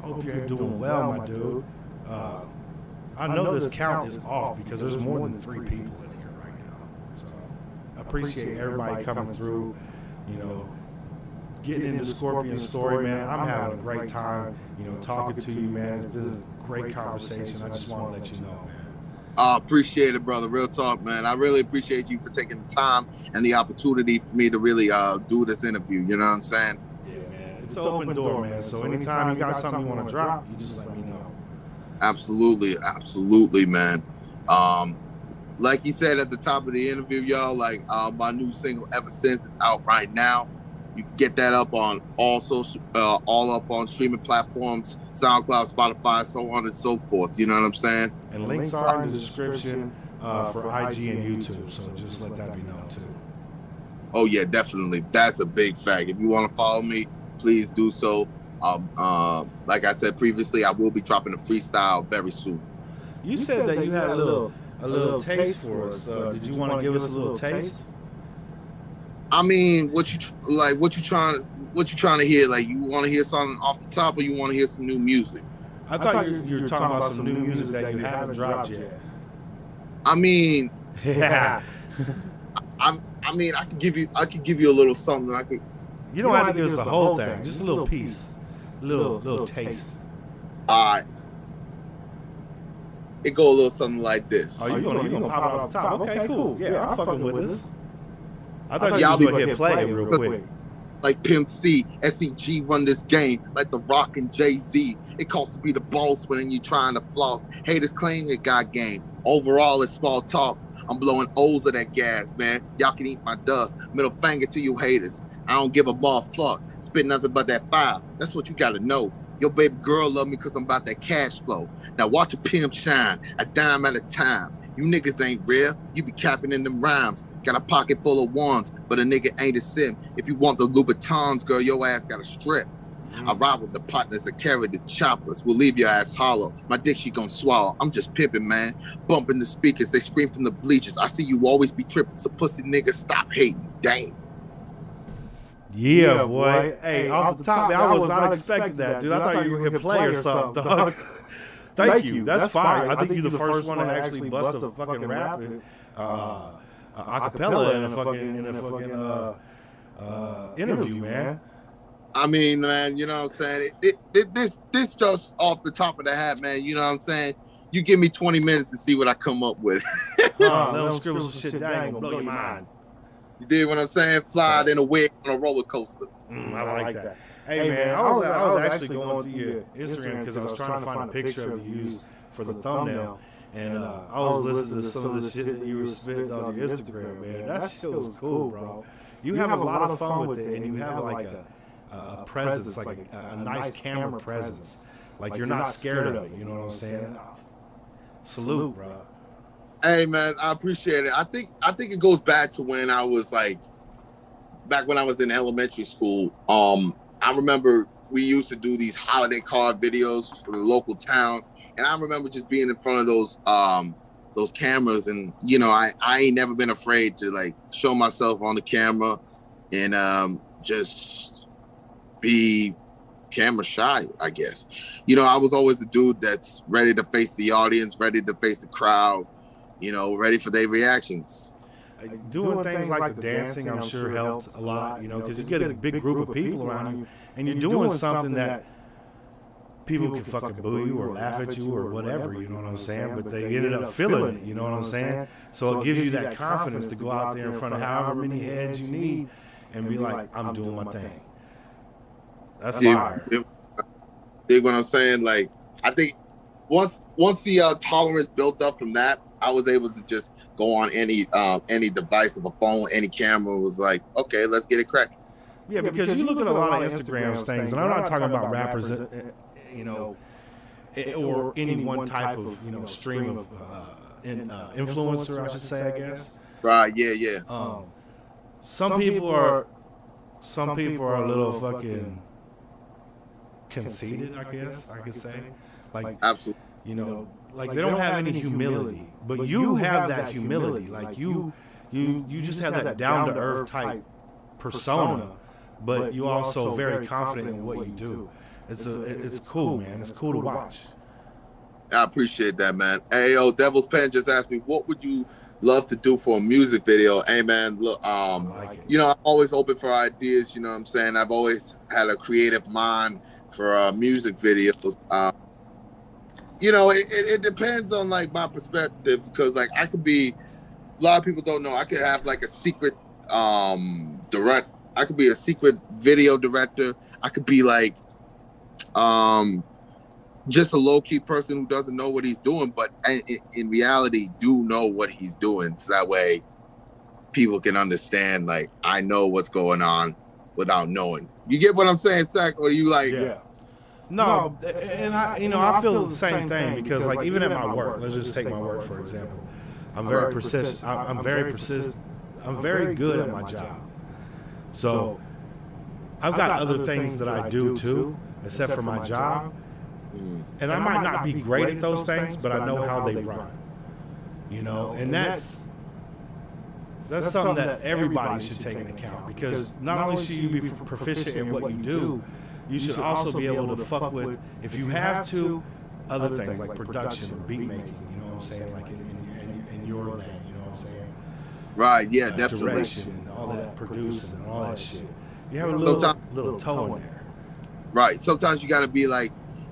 Hope you're doing well, my dude. I know this count is off because there's more than 3 people in here right now. So I appreciate everybody coming through, you know, getting into Scorpion's story, man. I'm having a great time, you know, talking to you, man. It's been a great conversation. I just want to let you know, man. I appreciate it, brother. Real talk, man. I really appreciate you for taking the time and the opportunity for me to really do this interview. You know what I'm saying? Yeah, man. It's an open door, man. So anytime you got something you want to drop, you just let me know. Absolutely. Absolutely, man. Like he said at the top of the interview, y'all, like my new single Ever Since is out right now. You can get that up on all up on streaming platforms, SoundCloud, Spotify, so on and so forth. You know what I'm saying? And links are in the description for IG and YouTube, so just let that be known too. Oh yeah, definitely. That's a big fact. If you want to follow me, please do so. Like I said previously, I will be dropping a freestyle very soon. You said that you had a little taste for us. Did you want to give us a little taste? I mean, what you trying to hear? Like, you want to hear something off the top, or you want to hear some new music? I thought you were talking about some new music that you haven't dropped yet. I mean, yeah. I mean, I could give you a little something. You don't have to give us the whole thing, just a little piece, a little taste. All right. It go a little something like this. Oh, you gonna pop it off the top? Okay, cool. Yeah, I'm fucking with this. I thought you were going to hit play real quick. Like Pimp C, SEG run this game like The Rock and Jay-Z. It costs to be the boss when you trying to floss. Haters claim it got game. Overall, it's small talk. I'm blowing O's of that gas, man. Y'all can eat my dust. Middle finger to you haters. I don't give a motherfuck. Spit nothing but that fire. That's what you got to know. Your baby girl love me because I'm about that cash flow. Now watch a pimp shine, a dime at a time. You niggas ain't real. You be capping in them rhymes. Got a pocket full of ones, but a nigga ain't a sim. If you want the Louboutins, girl, your ass got a strip. I ride with the partners that carry the choppers. We'll leave your ass hollow. My dick she gon' swallow. I'm just pimping, man. Bumping the speakers. They scream from the bleachers. I see you always be tripping, so pussy niggas stop hating. Damn. Yeah, boy. Hey, off the top, man, I was not expecting that, dude. I thought you were gonna hit play or something, dog. Thank you. That's fire. I think you're the first one to actually bust a fucking rap acapella in a fucking interview, man. I mean, man, you know what I'm saying? This just off the top of the hat, man. You know what I'm saying? You give me 20 minutes to see what I come up with. Let them scribble some shit down. Gonna blow your mind. You did what I'm saying? Fly in a wig on a roller coaster. I like that. Hey, man, I was actually going to your Instagram because I was trying to find a picture of you to use for the thumbnail. And I was listening to some of the shit that you were spitting on your Instagram, man. That shit was cool, bro. You have a lot of fun with it, and you have like a presence, like a nice camera presence. Like you're not scared of it, you know what I'm saying? Salute, bro. Hey man, I appreciate it. I think it goes back to when I was back when I was in elementary school. I remember we used to do these holiday card videos for the local town, and I remember just being in front of those cameras, and I ain't never been afraid to show myself on the camera, and just be camera shy, I guess. I was always the dude that's ready to face the audience, ready to face the crowd, ready for their reactions. Doing things like the dancing, I'm sure helped a lot, because you get a big group of people around you, and you're doing something that people can fucking boo you or laugh at you or whatever, you know what I'm saying? But they ended up feeling it, you know what I'm saying? So it gives you that confidence to go out there in front of however many heads you need and be like, I'm doing my thing. That's fire. Dig what I'm saying? I think once the tolerance built up from that, I was able to just go on any device of a phone, any camera, was like, okay, let's get it cracking. Yeah, because you look at a lot of Instagram things, and I'm not talking about rappers, or any one type of, stream of influencer, I should say, I guess. Right, yeah. Some people are a little fucking conceited, I guess I could say. Absolutely. They don't have any humility, but you have that humility. You just have that down to earth type persona, but you also very confident in what you do. It's cool, man. It's cool to watch. I appreciate that, man. Hey, Devil's Pen just asked me, what would you love to do for a music video? Hey, man, look, I'm always open for ideas. You know what I'm saying? I've always had a creative mind for music videos. It depends on my perspective, because I could be, a lot of people don't know, I could have a secret I could be a secret video director. I could be just a low-key person who doesn't know what he's doing, but in reality do know what he's doing, so that way people can understand I know what's going on without knowing. You get what I'm saying, Zach? Or you yeah. No, and I feel the same thing, because even at my work, let's just take my work for example. I'm very persistent. I'm very persistent. I'm very good at my job. So I've got other things that I do too, except for my job. And I might not be great at those things, but I know how they run. And that's something that everybody should take into account, because not only should you be proficient in what you do, you should also be able to fuck with, if you have to, other things like production or beat making, you know what I'm saying, in your lane, you know what I'm saying? Right, yeah, definitely. Direction and all that, producing and all that shit. You have a little toe in there. Right, sometimes you gotta be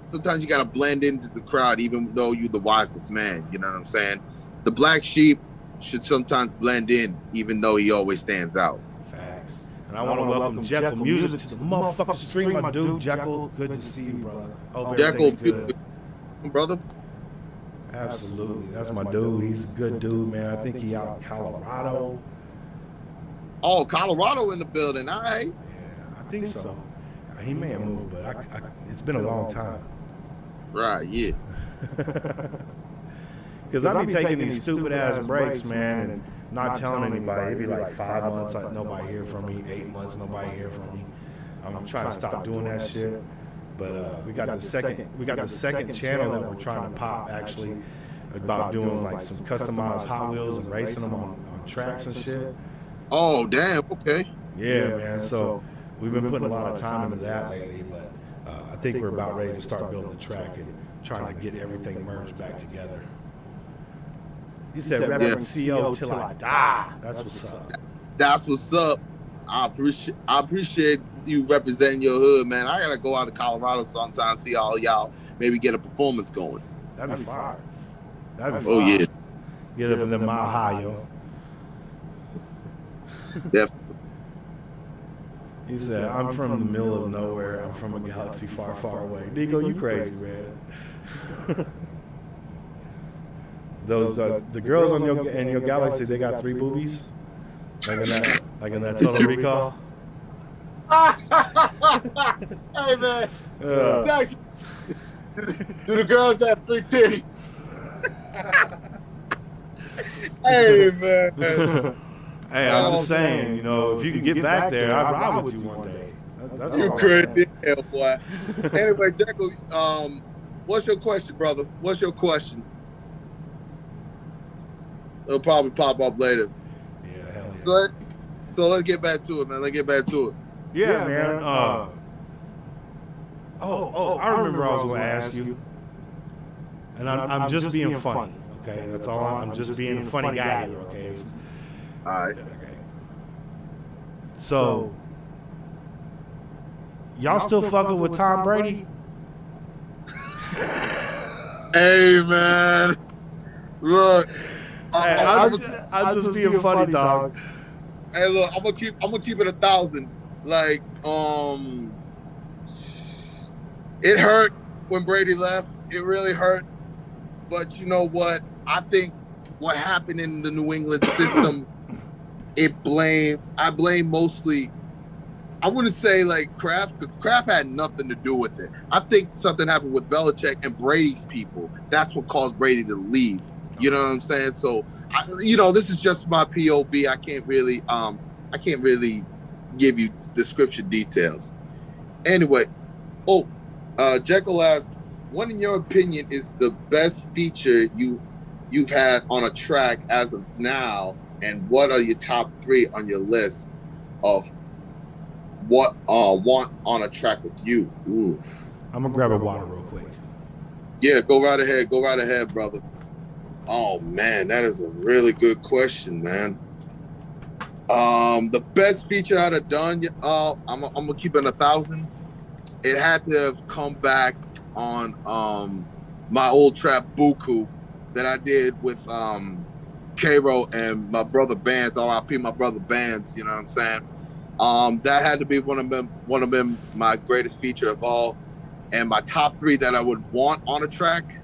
sometimes you gotta blend into the crowd, even though you're the wisest man, you know what I'm saying? The black sheep should sometimes blend in, even though he always stands out. And I want to welcome Jekyll Music to the motherfucking stream, my dude. Jekyll, good to see you, brother. Hope Jekyll, good. Brother. Absolutely, that's my dude. He's a good dude, man. I think he out in Colorado. Oh, Colorado in the building, all right. Yeah, I think so. He may have moved, but it's been a long time. Right, yeah. Because I be taking these stupid ass breaks, man, and not telling anybody. It'd be 5 months, nobody hear from me. 8 months, nobody hear from me. I'm trying to stop doing that shit. But we got the second channel that we're trying to pop, actually, about doing some customized Hot Wheels and racing them on tracks and shit. Oh, damn. Okay. Yeah, man. So we've been putting a lot of time into that lately, but I think we're about ready to start building the track and trying to get everything merged back together. He said, "Reverend CO till I die." That's what's up. That's what's up. I appreciate you representing your hood, man. I gotta go out to Colorado sometime, see all y'all, maybe get a performance going. That'd be fire. That'd be fire. Oh yeah. Get up in the Mile High, yo. Definitely. He said, "I'm from the middle of nowhere. I'm from a galaxy far, far away." Nico, you crazy, man. Those the girls in your galaxy, they got 3 boobies, like in that Total Recall. Hey man, do the girls got 3 titties? Hey, man. Hey, I'm just saying, you know, if you can get back there, I'd ride with you one day. That's You all I'm crazy saying. hell, boy. Anyway, Jekyll, what's your question, brother? What's your question? It'll probably pop up later. Yeah, hell yeah. So let's get back to it, man. Let's get back to it. Yeah, man. I remember I was going to ask you, and I'm just being funny, okay? That's all. I'm just being a funny guy here, okay? All right. Okay. So, y'all still fucking with Tom Brady? Hey, man. Look. Hey, I'm just being funny, dog. Hey, look, I'm gonna keep it 1,000. Like, it hurt when Brady left. It really hurt. But you know what? I think what happened in the New England system, I blame mostly. I wouldn't say like Kraft, because Kraft had nothing to do with it. I think something happened with Belichick and Brady's people. That's what caused Brady to leave. You know what I'm saying? So, this is just my POV. I can't really give you description details. Anyway, Jekyll asks, what in your opinion is the best feature you've had on a track as of now, and what are your top 3 on your list of what want on a track with you? Oof. I'm gonna grab a water real quick. Yeah, go right ahead, brother. Oh man, that is a really good question, man. The best feature I'd have done, I'm gonna keep it 1,000. It had to have come back on my old trap Buku that I did with K-Ro and my brother Bands, RIP my brother Bands, you know what I'm saying? That had to be one of them my greatest feature of all. And my top 3 that I would want on a track,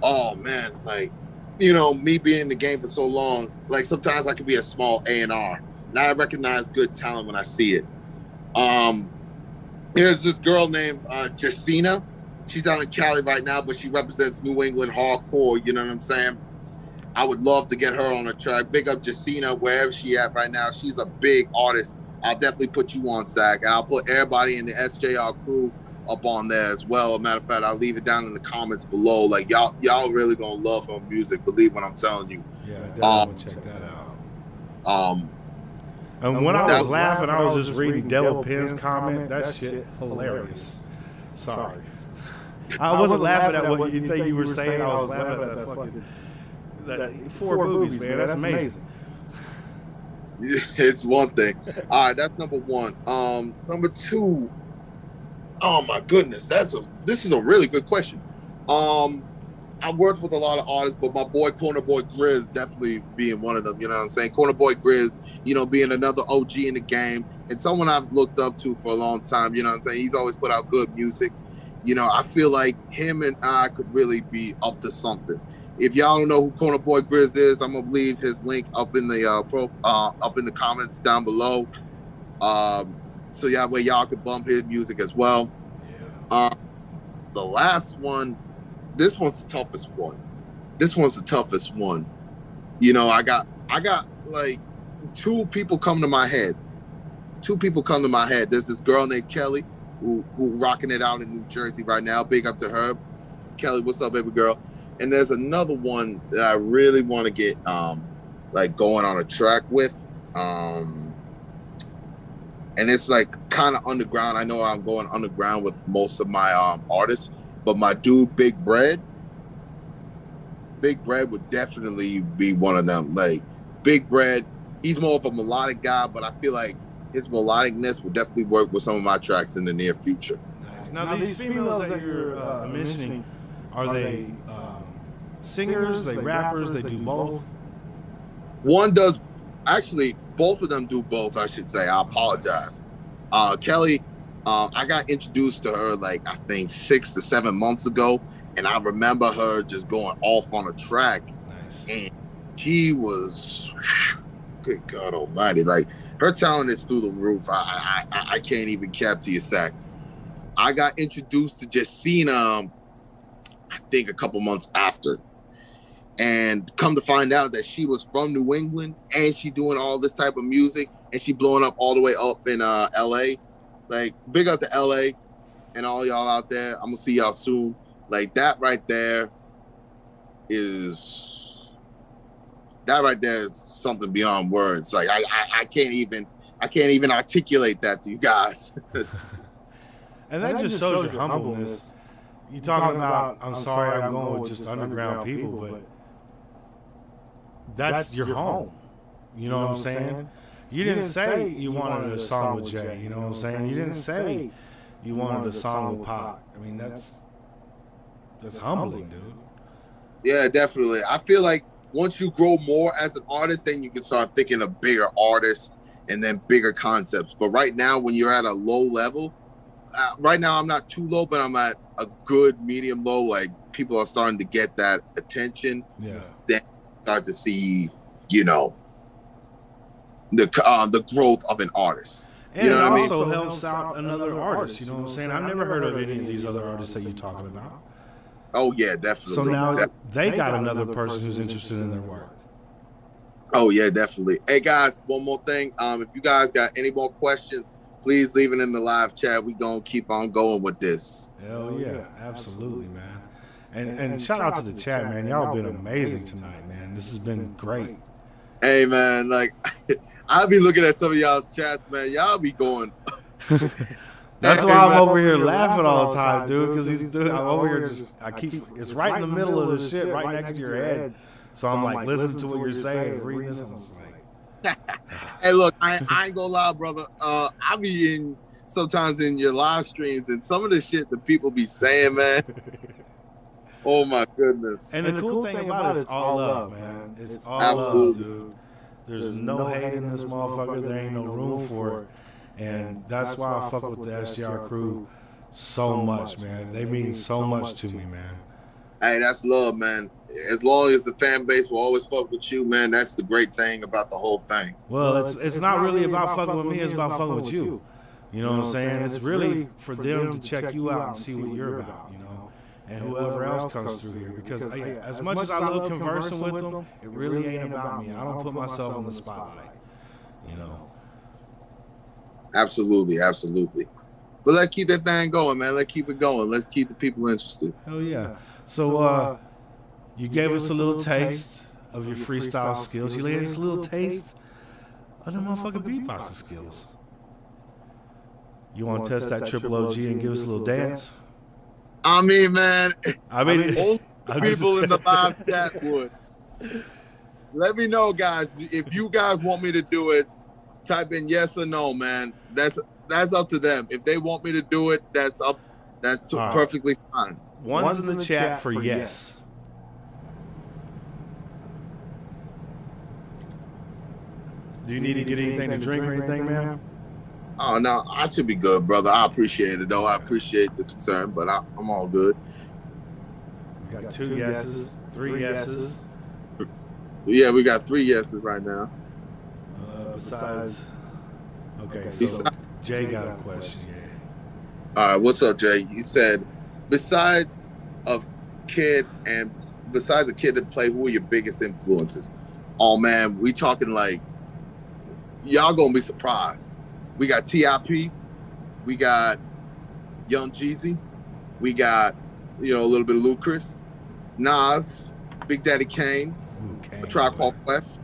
oh man, like, me being in the game for so long, like sometimes I could be a small A&R. And I recognize good talent when I see it. There's this girl named Jessina. She's out in Cali right now, but she represents New England hardcore, you know what I'm saying? I would love to get her on a track. Big up Jessina, wherever she at right now. She's a big artist. I'll definitely put you on, Zach, and I'll put everybody in the SJR crew up on there as well. As a matter of fact, I'll leave it down in the comments below. Like y'all really gonna love her music. Believe what I'm telling you. Yeah, definitely check that out. And when I was laughing, I was just reading Devil Penn's comment. That shit hilarious. Sorry, I wasn't laughing at what you think you were saying. I was laughing at that fucking that 4 boobies, man. That's amazing. It's one thing. All right, that's number 1. Number 2. Oh my goodness, this is a really good question. I worked with a lot of artists, but my boy Corner Boy Grizz definitely being one of them. You know what I'm saying? Corner Boy Grizz, being another OG in the game and someone I've looked up to for a long time. You know what I'm saying? He's always put out good music. I feel like him and I could really be up to something. If y'all don't know who Corner Boy Grizz is, I'm gonna leave his link up in the up in the comments down below. So where y'all could bump his music as well. Yeah. The last one, this one's the toughest one. I got like 2 people come to my head. There's this girl named Kelly who rocking it out in New Jersey right now. Big up to her. Kelly, what's up, baby girl? And there's another one that I really want to get like going on a track with. And it's like kind of underground. I know I'm going underground with most of my artists, but my dude Big Bread would definitely be one of them. Like Big Bread, he's more of a melodic guy, but I feel like his melodicness would definitely work with some of my tracks in the near future. Nice. Now these females that you're mentioning, are they singers, they rappers, they do both? One does, actually, both of them do both, I should say. I apologize. Kelly, I got introduced to her like I think 6 to 7 months ago, and I remember her just going off on a track. Nice. And she was, good God almighty, like her talent is through the roof. I can't even cap to your sack. I got introduced to Jessina, I think a couple months after. And come to find out that she was from New England and she doing all this type of music and she blowing up all the way up in LA. Like, big up to LA and all y'all out there. I'm gonna see y'all soon. Like, that right there is something beyond words. Like, I can't even articulate that to you guys. And that just shows your humbleness. You talking about, I'm sorry, I'm going with just underground people, but that's your home. You know what I'm saying? You didn't say you wanted a song with Jay. You know what I'm saying? You didn't say you wanted a song with Pac. I mean, that's humbling, dude. Yeah, definitely. I feel like once you grow more as an artist, then you can start thinking of bigger artists and then bigger concepts. But right now, when you're at a low level, right now I'm not too low, but I'm at a good medium low. Like, people are starting to get that attention. Yeah. Then start to see, you know, the growth of an artist. And you know it what I mean? also helps out another artist. You know what I'm saying? I've never heard of any of these other artists that you're talking about. Oh yeah, definitely. So now they got another person who's interested in their work. Oh yeah, definitely. Hey guys, one more thing. If you guys got any more questions, please leave it in the live chat. We gonna keep on going with this. Hell yeah, absolutely, man. And shout out to the chat, man. Y'all been amazing tonight, man. This has been great. Hey man, like I'll be looking at some of y'all's chats, man. Y'all be going. That's why I'm over here laughing all the time, dude. Because I'm over here it's right in the middle of the shit, right next to your head. So I'm like listening to what you're saying, reading this, and I'm just like. Hey, look, I ain't gonna lie, brother. I be sometimes in your live streams, and some of the shit that people be saying, man. Oh my goodness. And the cool thing about it, it's all love, man. It's all love, dude. There's no hate in this motherfucker. There ain't no room for it. And that's why I fuck with the SGR crew so much, man. They mean so much to me, man. Hey, that's love, man. As long as the fan base will always fuck with you, man, that's the great thing about the whole thing. Well, it's not really about fucking with me. It's about fucking with you. You know what I'm saying? It's really for them to check you out and see what you're about, you know, and whoever else comes through here. Because as much as I love conversing with them, it really ain't about me. I don't put myself on the spotlight, you know. Absolutely, absolutely. But let's keep that thing going, man. Let's keep it going. Let's keep the people interested. Hell yeah. So you gave us a little taste of your freestyle skills. You gave us a little taste of the motherfucking beatboxing skills. You want to test that triple OG and give us a little dance? I mean, man. Only people in the live chat would. Let me know, guys. If you guys want me to do it, type in yes or no, man. That's up to them. If they want me to do it, that's up. That's perfectly fine. One's in the chat for yes. Do you need to get anything to drink or anything, man? Oh, no, I should be good, brother. I appreciate it, though. I appreciate the concern, but I'm all good. We got 2 yeses, 3 yeses. Yeah, we got 3 yeses right now. Besides, okay, so Jay got a question, yeah. All right, what's up, Jay? You said, besides a kid that play, who are your biggest influences? Oh, man, we talking like, y'all gonna be surprised. We got T.I.P., we got Young Jeezy, we got, a little bit of Ludacris, Nas, Big Daddy Kane, A Tribe Called Quest,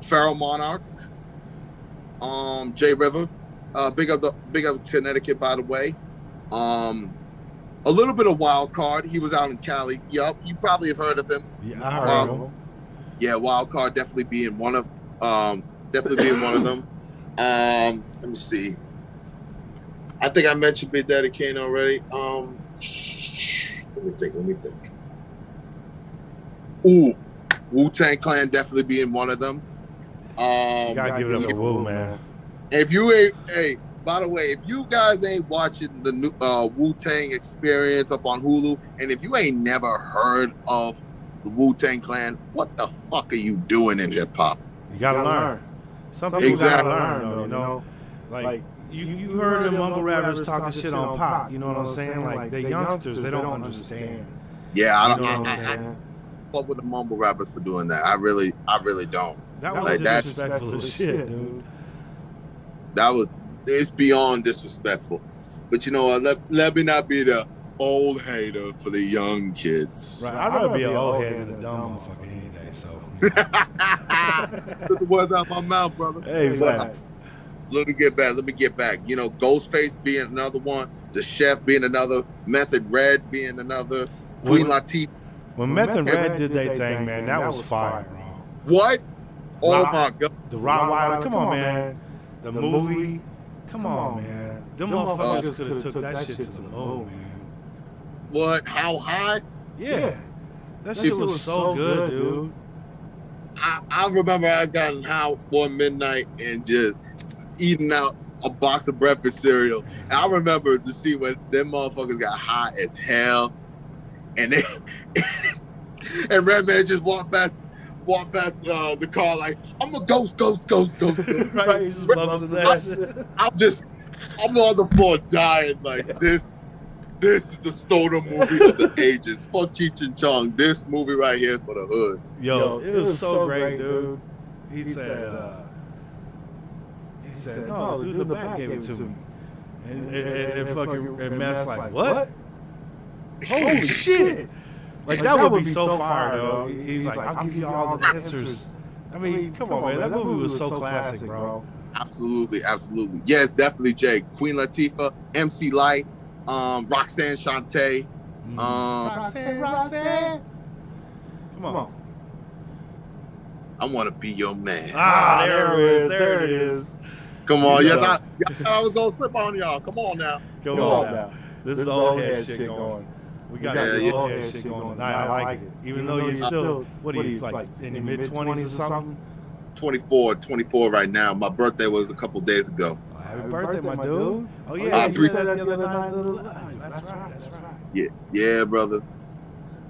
Pharaoh Monarch, Jay River, big up Connecticut, by the way. A little bit of Wild Card. He was out in Cali. Yup, you probably have heard of him. Yeah, I heard of him. Yeah, Wild Card definitely being one of them. Let me see. I think I mentioned Big Daddy Kane already. Let me think. Ooh, Wu-Tang Clan definitely being one of them. You gotta give it up for Wu, man. If you ain't, by the way, if you guys ain't watching the new Wu-Tang Experience up on Hulu, and if you ain't never heard of the Wu-Tang Clan, what the fuck are you doing in hip hop? You gotta learn. Some people gotta learn, though. You know, like you heard them mumble rappers talking shit on Pac. You know what I'm saying? Like the youngsters, they don't understand. Yeah, I You don't. know what I'm I saying? fuck with the mumble rappers for doing that. I really don't. That was Like, that- disrespectful as shit, dude. It's beyond disrespectful. But you know what? Let me not be the old hater for the young kids. Right. I'd rather be an old head than a dumb motherfucker any day. So. Put the words out my mouth, brother. Hey, facts. Let me get back. You know, Ghostface being another one, the Chef being another, Method Red being another, Queen Latifah. When Method Red did their thing, man, that was fire, bro. What? Oh my God. The Rottweiler, come on, man. The movie, come on, man. Them motherfuckers could have took that shit to the moon, man. What? How high? Yeah. That shit was so good, dude. I remember I got high one midnight and just eating out a box of breakfast cereal. And I remember to see when them motherfuckers got high as hell, and they and Redman just walked past the car like, I'm a ghost. Right, he just loves that. I'm on the floor dying like this. This is the stoner movie of the ages. Fuck Cheech and Chong. This movie right here is for the hood. Yo, it was so great, dude. He said, no, dude, the back gave it to me. And fucking Matt's like, what? Holy shit. Like, that would be so fire, though. He's like, I'll give you all the answers. I mean, come on, man. That movie was so classic, bro. Absolutely. Yes, definitely, Jay. Queen Latifah, MC Lyte, Roxanne Shante. Roxanne. Come on. I want to be your man. Ah, there it is. Come on. Y'all thought I was going to slip on y'all. Come on now. Come on now. This is old head shit going. We got this old head shit going. I like it. Even though you're still, what are you, like in your mid-20s or something? 24 right now. My birthday was a couple days ago. Happy birthday, my dude. Oh, yeah, you said that the other night. That's right. Yeah, brother.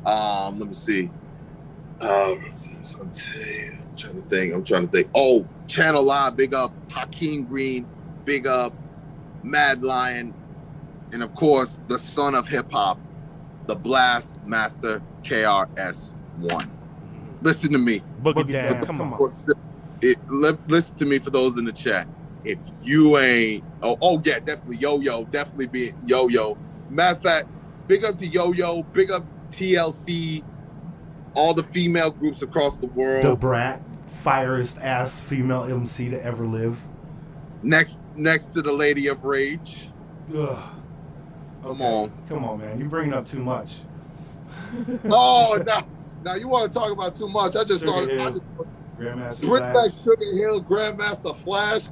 Let me see. I'm trying to think. Oh, Channel Live, big up Hakeem Green, big up Mad Lion, and of course, the son of hip hop, the Blast Master KRS-One. Listen to me. Boogie down. Come on. Listen to me for those in the chat. If you ain't, oh yeah, definitely Yo-Yo, definitely be Yo-Yo. Matter of fact, big up to Yo-Yo, big up TLC, all the female groups across the world. The Brat, firest ass female MC to ever live. Next to the Lady of Rage. Ugh. Come on, man. You're bringing up too much. Oh, now you want to talk about too much. I just saw Grandmaster bring Flash. back Sugar Hill, Grandmaster Flash.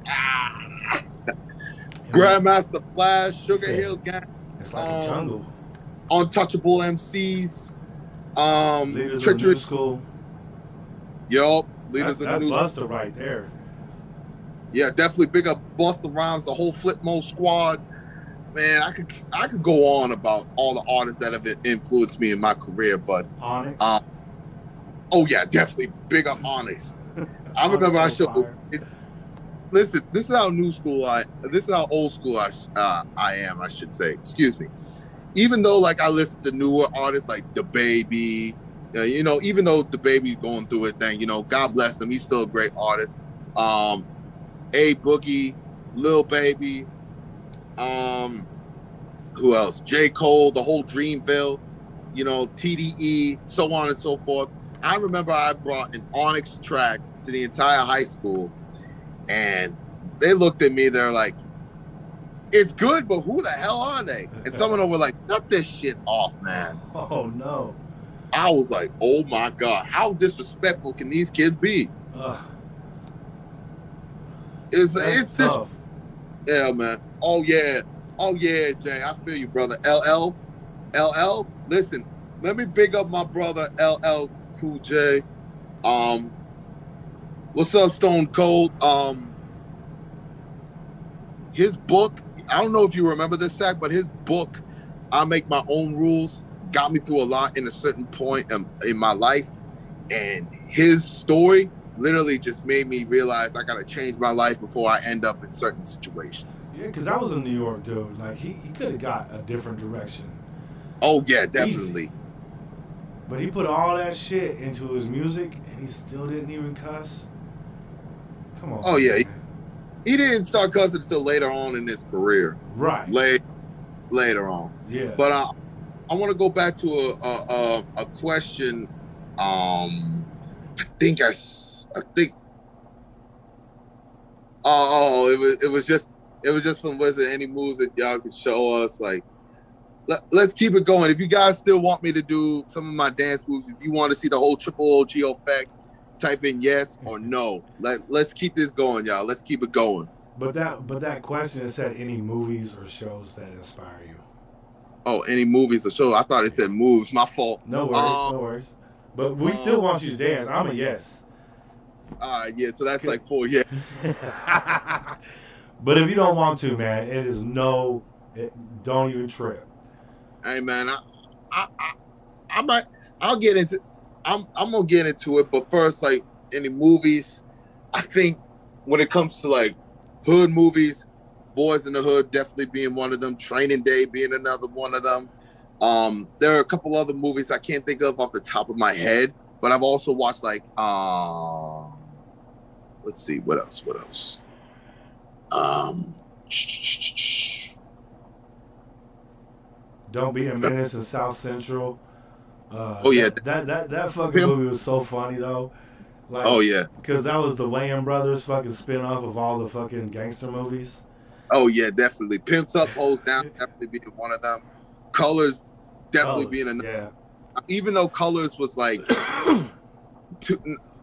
Grandmaster Flash, Sugar Hill Gang. It's like a jungle. Untouchable MCs. Leaders of the New School. Yup. Leaders of the New School. Busta right there. Yeah, definitely big up Busta Rhymes, the whole Flip Mode squad. Man, I could go on about all the artists that have influenced me in my career, but Onyx. Oh yeah, definitely big up Onyx. I remember I showed. Listen, this is how old school I am. I should say. Excuse me. Even though like I listen to newer artists like DaBaby, even though DaBaby's going through a thing, God bless him, he's still a great artist. A Boogie, Lil Baby, who else? J. Cole, the whole Dreamville, TDE, so on and so forth. I remember I brought an Onyx track to the entire high school, and they looked at me. They're like, "It's good, but who the hell are they?" And someone over like, "Cut this shit off, man." Oh no! I was like, "Oh my God, how disrespectful can these kids be?" It's this. Yeah, man. Oh yeah, Jay. I feel you, brother. LL. Listen, let me big up my brother LL Cool J. What's up, Stone Cold? His book, I don't know if you remember this, Zach, but his book, I Make My Own Rules, got me through a lot in a certain point in my life. And his story literally just made me realize I got to change my life before I end up in certain situations. Yeah, because I was in New York, dude. Like, he could have got a different direction. Oh, yeah, definitely. But he put all that shit into his music, and he still didn't even cuss. Come on. Oh yeah, he didn't start cussing until later on in his career. Right. Later on. Yeah. But I want to go back to a question. I think. Oh, it was just from, was there any moves that y'all could show us? Like, let's keep it going. If you guys still want me to do some of my dance moves, if you want to see the whole Triple OG effect, type in yes or no. Let's keep this going, y'all. Let's keep it going. But that question, it said any movies or shows that inspire you. Oh, any movies or shows? I thought it said moves. My fault. No worries, no worries. But we still want you to dance. I'm a yes. Yeah, so that's like 4, yeah. But if you don't want to, man, it is don't even trip. Hey, man, I'm gonna get into it, but first, like, any movies, I think when it comes to like hood movies, Boys in the Hood definitely being one of them, Training Day being another one of them. There are a couple other movies I can't think of off the top of my head, but I've also watched like let's see, what else? Don't Be a Menace in South Central. Oh yeah, that fucking movie was so funny though. Like, oh yeah, because that was the Wayans brothers fucking spin-off of all the fucking gangster movies. Oh yeah, definitely. Pimps Up, Hoes Down, definitely being one of them. Colors, definitely being another. Yeah. Even though Colors was like,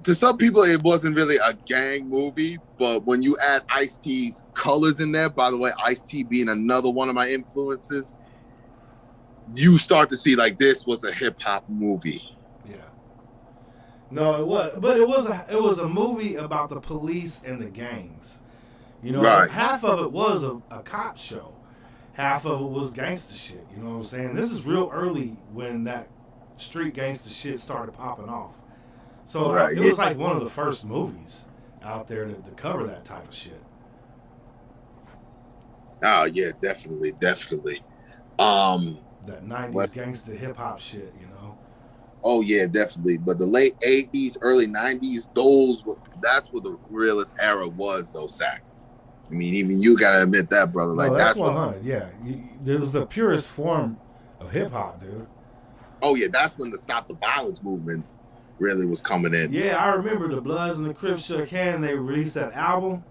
to some people it wasn't really a gang movie, but when you add Ice-T's Colors in there, by the way, Ice-T being another one of my influences, you start to see like this was a hip hop movie. Yeah. No, it was, but it was a movie about the police and the gangs. You know, right. Half of it was a cop show. Half of it was gangster shit. You know what I'm saying? This is real early when that street gangster shit started popping off. So it was like one of the first movies out there to cover that type of shit. Oh yeah, definitely. That 90s gangster hip hop shit, you know. Oh yeah, definitely. But the late 80s, early 90s, that's what the realest era was, though, Sack. I mean, even you gotta admit that, brother. Like, that's 100. Yeah, it was the purest form of hip hop, dude. Oh yeah, that's when the Stop the Violence movement really was coming in. Yeah, I remember the Bloods and the Crips shook hands. They released that album.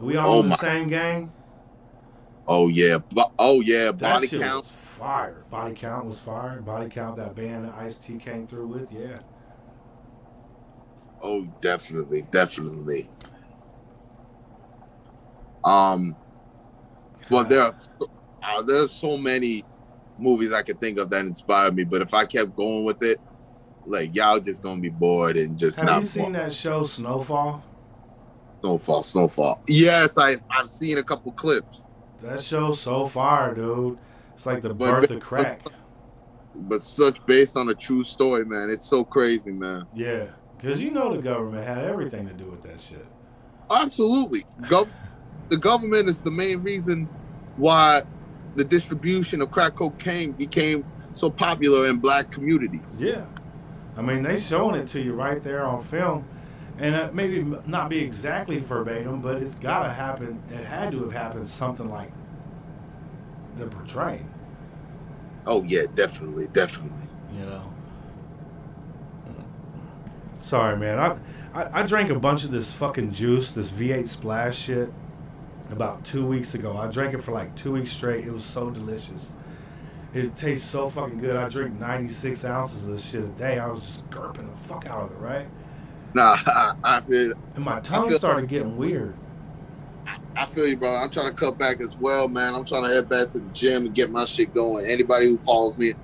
We all in the same gang. Oh yeah, Body Count. Was fire. Body Count was fire. Body Count, that band that Ice-T came through with. Yeah. Oh, definitely. Well, there's so many movies I could think of that inspired me, but if I kept going with it, like, y'all just gonna be bored and just not. Have you seen that show Snowfall? Snowfall. Yes, I've seen a couple clips. That show's so fire, dude. It's like the birth of crack. But such based on a true story, man. It's so crazy, man. Yeah, because you know the government had everything to do with that shit. Absolutely. The government is the main reason why the distribution of crack cocaine became so popular in black communities. Yeah. I mean, they showing it to you right there on film. And maybe not be exactly verbatim, but it's got to happen. It had to have happened something like they're portraying. Oh, yeah, definitely. You know? Sorry, man. I drank a bunch of this fucking juice, this V8 Splash shit, about 2 weeks ago. I drank it for like 2 weeks straight. It was so delicious. It tastes so fucking good. I drink 96 ounces of this shit a day. I was just gurping the fuck out of it, right? Nah, I feel. And my tongue started getting weird. I feel you, brother. I'm trying to cut back as well, man. I'm trying to head back to the gym and get my shit going. Anybody who follows me,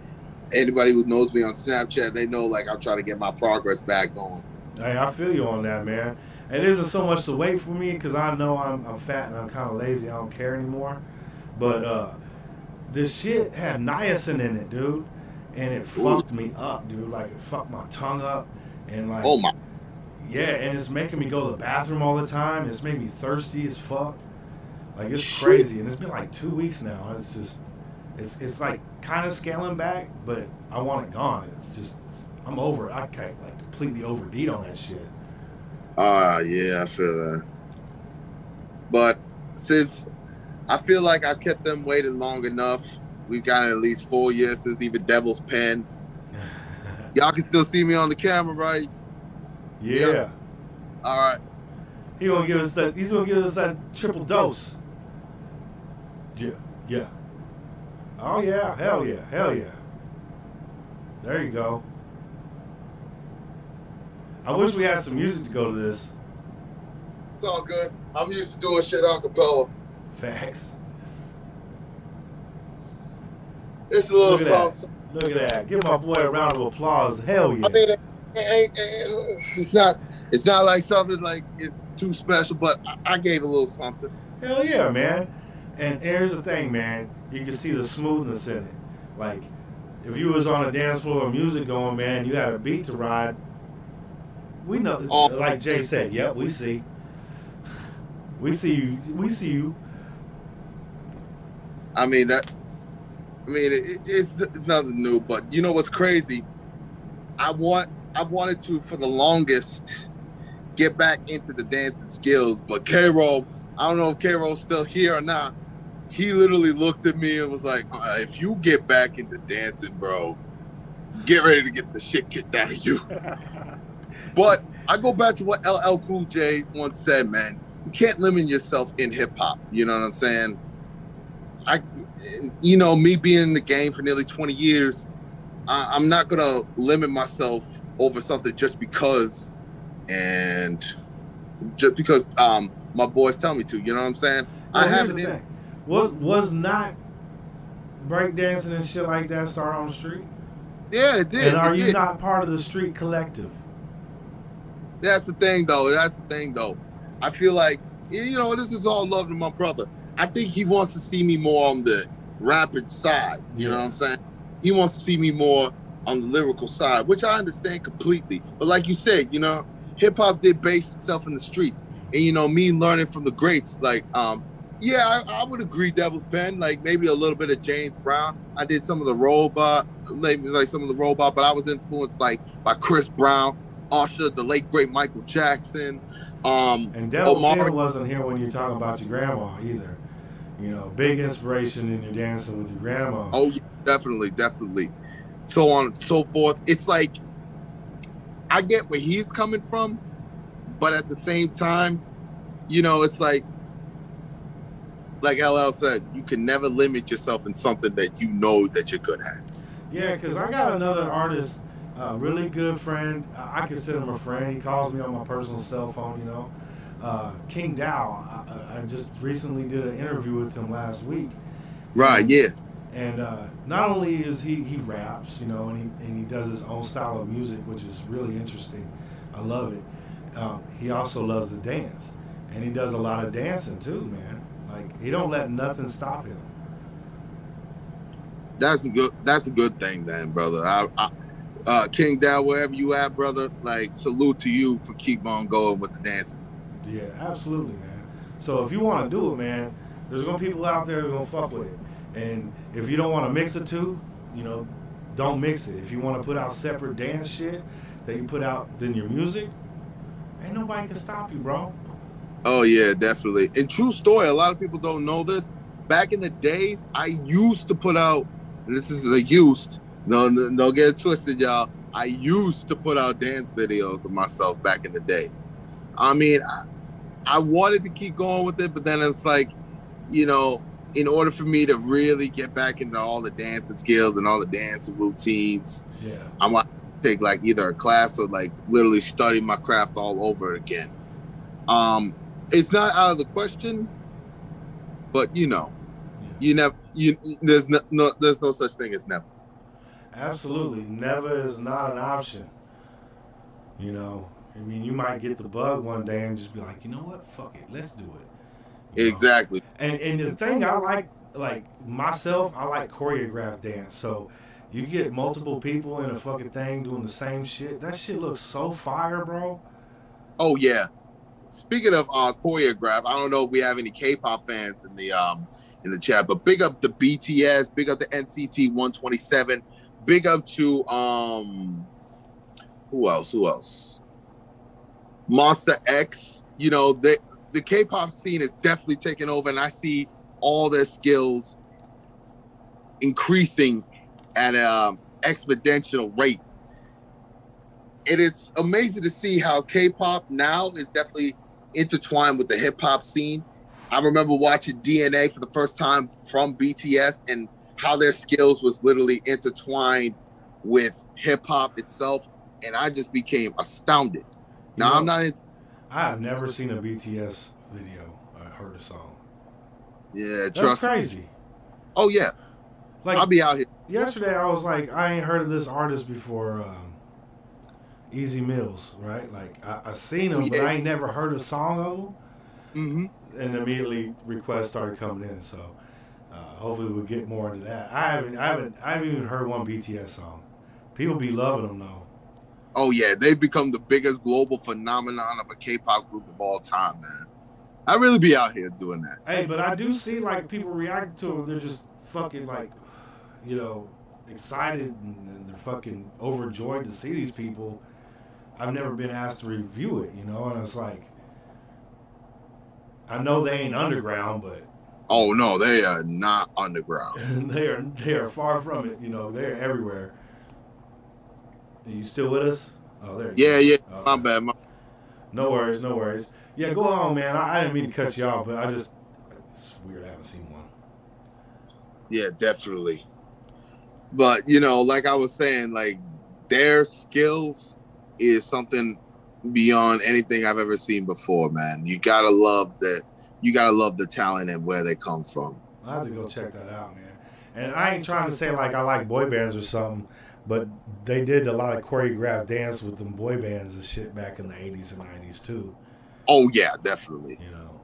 anybody who knows me on Snapchat, they know, like, I'm trying to get my progress back going. Hey, I feel you on that, man. It isn't so much to wait for me because I know I'm fat and I'm kind of lazy. I don't care anymore. But this shit had niacin in it, dude. And it fucked me up, dude. Like, it fucked my tongue up. And, like, oh, my. Yeah, and it's making me go to the bathroom all the time. It's made me thirsty as fuck. Like, it's crazy. And it's been like 2 weeks now. It's just, it's like kind of scaling back, but I want it gone. I'm over it. I can't like completely OD'd on that shit. Yeah, I feel that. But since I feel like I kept them waiting long enough, we've gotten at least 4 years since even Devil's Pen. Y'all can still see me on the camera, right? Yeah. Yep. All right. He's gonna give us that triple dose. Yeah. Yeah. Oh yeah. Hell yeah. Hell yeah. There you go. I wish we had some music to go to this. It's all good. I'm used to doing shit a cappella. Facts. It's a little song. Look at that. Give my boy a round of applause. Hell yeah. I mean, it's not like something like it's too special, but I gave a little something. Hell yeah, man. And here's the thing, man. You can see the smoothness in it. Like, if you was on a dance floor with music going, man, you had a beat to ride. We know, like Jay said, yep, we see. We see you. We see you. I mean, it's nothing new, but you know what's crazy? I wanted to, for the longest, get back into the dancing skills, but K-Roll, I don't know if K-Roll's still here or not. He literally looked at me and was like, if you get back into dancing, bro, get ready to get the shit kicked out of you. But I go back to what LL Cool J once said, man. You can't limit yourself in hip-hop. You know what I'm saying? Me being in the game for nearly 20 years, I'm not going to limit myself over something just because my boys tell me to. You know what I'm saying? Well, I haven't. Was not breakdancing and shit like that start on the street? Yeah, it did. And are you not part of the street collective? That's the thing, though. I feel like, this is all love to my brother. I think he wants to see me more on the rapid side. You know what I'm saying? He wants to see me more on the lyrical side, which I understand completely. But like you said, hip hop did base itself in the streets. And, me learning from the greats, like, I would agree Devil's Pen, like maybe a little bit of James Brown. I did some of the Robot, but I was influenced like by Chris Brown, Usher, the late great Michael Jackson. And Devil's Pen wasn't here when you're talking about your grandma either. Big inspiration in your dancing with your grandma. Oh, yeah, definitely. So on and so forth. It's like, I get where he's coming from, but at the same time, it's like LL said, you can never limit yourself in something that you know that you're good at. Yeah, because I got another artist, really good friend. I consider him a friend. He calls me on my personal cell phone, King Dow. I just recently did an interview with him last week. Right, yeah. And not only is he raps, and he does his own style of music, which is really interesting. I love it. He also loves to dance. And he does a lot of dancing too, man. Like, he don't let nothing stop him. That's a good thing, then, brother. King Dow, wherever you at, brother, like, salute to you for keep on going with the dancing. Yeah, absolutely, man. So if you want to do it, man, there's gonna be people out there who are gonna fuck with it. And if you don't want to mix the two, don't mix it. If you want to put out separate dance shit that you put out in your music, ain't nobody can stop you, bro. Oh, yeah, definitely. And true story, a lot of people don't know this. Back in the days, I used to put out, and this is the used, no, don't get it twisted, y'all. I used to put out dance videos of myself back in the day. I mean, I wanted to keep going with it, but then it's like, in order for me to really get back into all the dancing skills and all the dancing routines, I want to take like either a class or like literally study my craft all over again. It's not out of the question, but there's no such thing as never. Absolutely, never is not an option. You might get the bug one day and just be like, you know what, fuck it, let's do it. Exactly. And the thing I like myself, I like choreographed dance. So you get multiple people in a fucking thing doing the same shit. That shit looks so fire, bro. Oh yeah. Speaking of choreograph, I don't know if we have any K-pop fans in in the chat. But big up to BTS, big up to NCT 127, big up to who else? Monster X. You know, the K-pop scene is definitely taking over, and I see all their skills increasing at an exponential rate. And it's amazing to see how K-pop now is definitely intertwined with the hip-hop scene. I remember watching DNA for the first time from BTS and how their skills was literally intertwined with hip-hop itself, and I just became astounded. Now, I'm not into... I have never seen a BTS video or heard a song. Yeah, that's crazy. Oh, yeah. Like, I'll be out here. Yesterday, I was like, I ain't heard of this artist before, Easy Mills, right? Like, I seen him, but I ain't never heard a song of him. Mm-hmm. And immediately requests started coming in, so hopefully we'll get more into that. I haven't even heard one BTS song. People be loving them though. Oh yeah, they've become the biggest global phenomenon of a K-pop group of all time, man. I really be out here doing that. Hey, but I do see like people react to them. They're just fucking like, you know, excited and they're fucking overjoyed to see these people. I've never been asked to review it, you know, and it's like, I know they ain't underground, but oh no, they are not underground. they are far from it, you know. They're everywhere. Are you still with us? Oh, there you go. Yeah. Okay. My bad. No worries. Yeah, go on, man. I didn't mean to cut you off, but it's weird. I haven't seen one. Yeah, definitely. But you know, like I was saying, like their skills is something beyond anything I've ever seen before, man. You gotta love that. You gotta love the talent and where they come from. I have to go check that out, man. And I ain't trying to say like I like boy bands or something, but they did a lot of choreographed dance with them boy bands and shit back in the 80s and 90s too. Oh yeah, definitely. You know,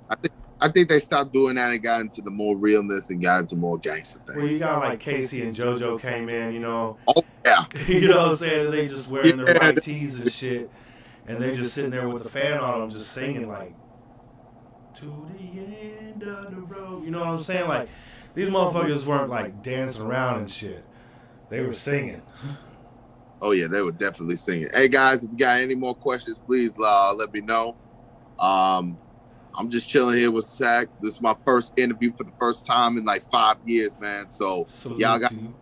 I think they stopped doing that and got into the more realness and got into more gangster things. Well, you got like Casey and JoJo came in, you know. Oh yeah. You know what I'm saying? They just wearing their white tees and shit. And they just sitting there with the fan on them, just singing like, to the end of the road. You know what I'm saying? Like, these motherfuckers weren't like dancing around and shit. They were singing. Oh yeah, they were definitely singing. Hey guys, if you got any more questions, please let me know. I'm just chilling here with Zach. This is my first interview for the first time in like 5 years, man. So y'all got to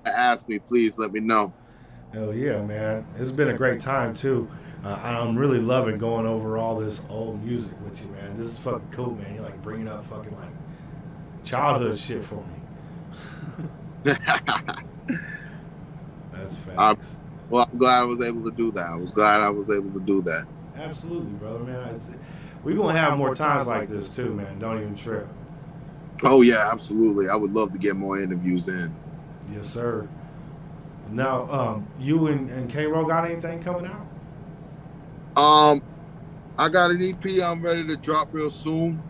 ask me, please let me know. Hell yeah, man. It's been a great time too. I'm really loving going over all this old music with you, man. This is fucking cool, man. You're like bringing up fucking like childhood shit for me. That's facts. Well, I'm glad I was able to do that. Absolutely, brother, man. We're going to have more times like this too, man. Don't even trip. Oh, yeah, absolutely. I would love to get more interviews in. Yes, sir. Now, you and K-Roll got anything coming out? I got an EP I'm ready to drop real soon.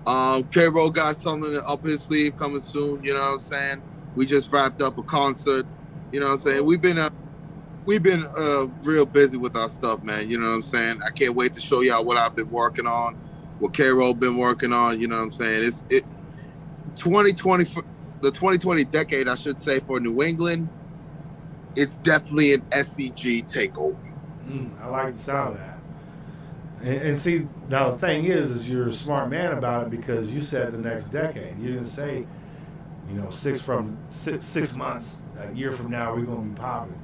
K-Roll got something up his sleeve coming soon, you know what I'm saying? We just wrapped up a concert, you know what I'm saying? We've been real busy with our stuff, man, you know what I'm saying? I can't wait to show y'all what I've been working on, what K-Roll been working on, you know what I'm saying? It's 2020, the 2020 decade, I should say, for New England, it's definitely an SCG takeover. I like the sound of that. And see, now the thing is you're a smart man about it because you said the next decade. You didn't say, you know, 6 months, a year from now, we're going to be popping.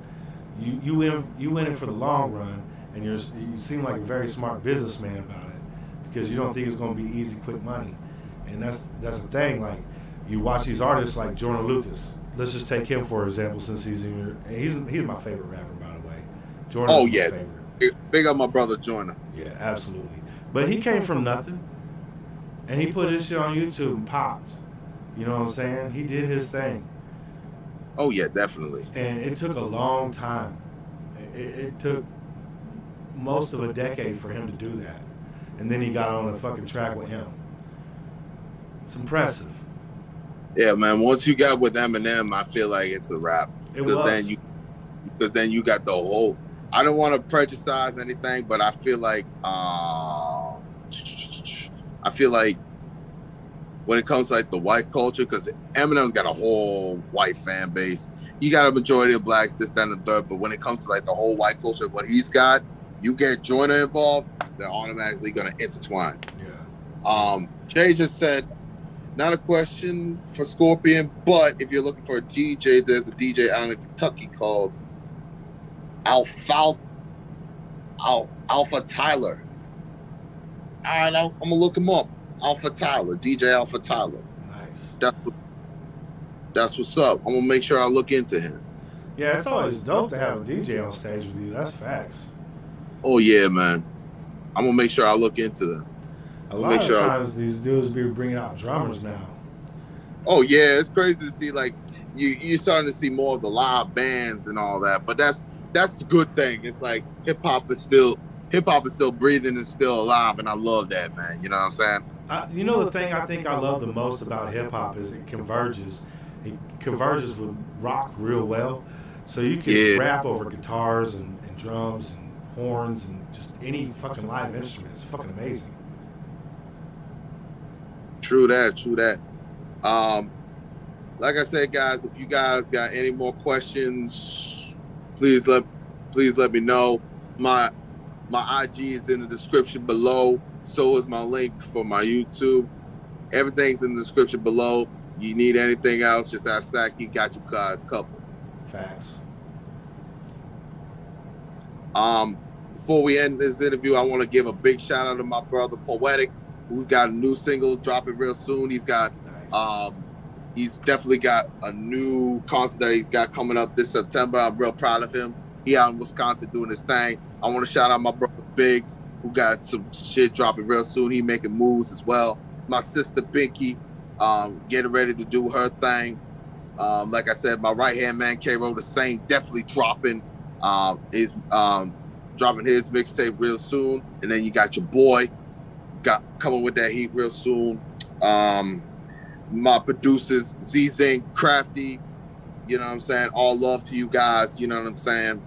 You went in for the long run, and you seem like a very smart businessman about it because you don't think it's going to be easy, quick money. And that's the thing. Like, you watch these artists like Jordan Lucas. Let's just take him for example, since he's my favorite rapper, by the way. Jordan. Oh yeah, big up my brother Jordan. Yeah, absolutely. But he came from nothing, and he put his shit on YouTube and popped. You know what I'm saying? He did his thing. Oh yeah, definitely. And it took a long time. It took most of a decade for him to do that, and then he got on a fucking track with him. It's impressive. Yeah, man. Once you got with Eminem, I feel like it's a wrap. Because then you got the whole. I don't want to prejudice anything, but I feel like when it comes to like the white culture, because Eminem's got a whole white fan base. You got a majority of blacks, this, that, and the third. But when it comes to like the whole white culture, what he's got, you get Joyner involved, they're automatically going to intertwine. Yeah. Jay just said, not a question for Scorpion, but if you're looking for a DJ, there's a DJ out in Kentucky called Alpha Tyler. All right, I'm gonna look him up. Alpha Tyler, DJ Alpha Tyler. Nice. That's what's up. I'm gonna make sure I look into him. Yeah, it's always dope to have a DJ on stage with you. That's facts. Oh yeah, man. I'm gonna make sure I look into them. A lot of times these dudes be bringing out drummers now. Oh yeah, it's crazy to see like you're starting to see more of the live bands and all that. But that's the good thing. It's like hip hop is still breathing and still alive, and I love that, man. You know what I'm saying? You know, the thing I think I love the most about hip hop is it converges. It converges with rock real well. So you can rap over guitars and drums and horns and just any fucking live instrument. It's fucking amazing. True that. Like I said, guys, if you guys got any more questions, please let me know. My IG is in the description below. So is my link for my YouTube. Everything's in the description below. You need anything else, just ask Sack. He got you guys covered. Facts. Before we end this interview, I want to give a big shout out to my brother Poetic, who got a new single dropping real soon. He's got he's definitely got a new concert that he's got coming up this September. I'm real proud of him. He out in Wisconsin doing his thing. I want to shout out my brother Biggs, who got some shit dropping real soon. He making moves as well. My sister Binky, getting ready to do her thing. Like I said, my right-hand man, K-Ro the Saint, definitely dropping his mixtape real soon. And then you got your boy coming with that heat real soon. My producers, Z-Zing, Crafty, you know what I'm saying? All love to you guys, you know what I'm saying?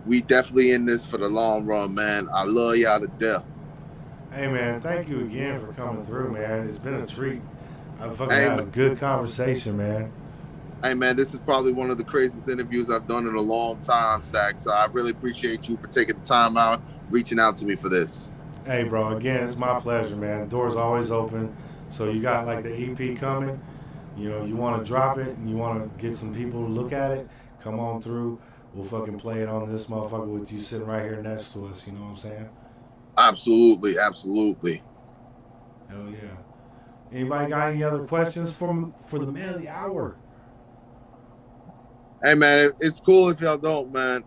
We definitely in this for the long run, man. I love y'all to death. Hey, man, thank you again for coming through, man. It's been a treat. I fucking had a good conversation, man. Hey, man, this is probably one of the craziest interviews I've done in a long time, Sack. So I really appreciate you for taking the time out, reaching out to me for this. Hey, bro, again, it's my pleasure, man. Door's always open. So you got, like, the EP coming. You know, you want to drop it and you want to get some people to look at it, come on through. We'll fucking play it on this motherfucker with you sitting right here next to us. You know what I'm saying? Absolutely. Hell yeah. Anybody got any other questions for the man of the hour? Hey, man, it's cool if y'all don't, man.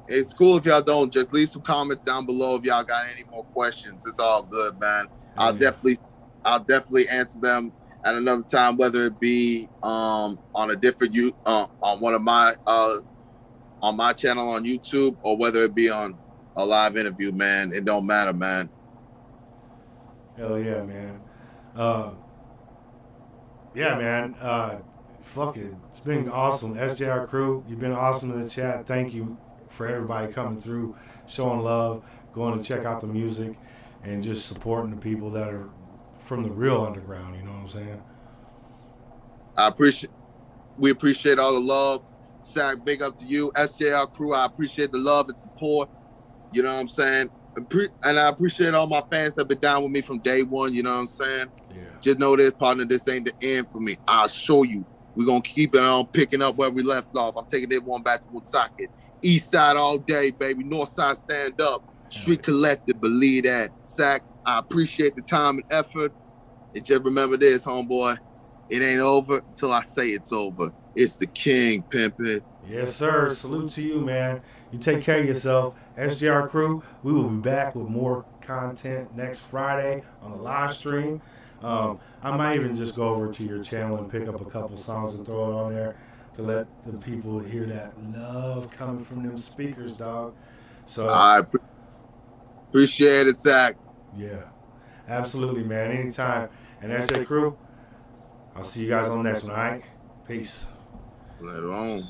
It's cool if y'all don't. Just leave some comments down below if y'all got any more questions. It's all good, man. I'll definitely answer them at another time, whether it be on a different on one of my on my channel on YouTube, or whether it be on a live interview, man. It don't matter, man. Hell yeah, man. Yeah, man. Fuck it. It's been awesome. SJR crew, you've been awesome in the chat. Thank you for everybody coming through, showing love, going to check out the music, and just supporting the people that are from the real underground. You know what I'm saying? We appreciate all the love. Sack, big up to you. SJR crew, I appreciate the love and support. You know what I'm saying? And I appreciate all my fans that have been down with me from day one. You know what I'm saying? Yeah. Just know this, partner, this ain't the end for me. I'll show you. We're going to keep it on picking up where we left off. I'm taking it one back to Woonsocket. East side all day, baby. North side stand up. Street collective, believe that. Sack, I appreciate the time and effort. And just remember this, homeboy. It ain't over till I say it's over. It's the king, pimpin'. Yes, sir. Salute to you, man. You take care of yourself. SJR crew, we will be back with more content next Friday on the live stream. I might even just go over to your channel and pick up a couple songs and throw it on there to let the people hear that love coming from them speakers, dog. So I appreciate it, Zach. Yeah, absolutely, man. Anytime. And SJ crew, I'll see you guys on the next one, all right? Peace. Later on.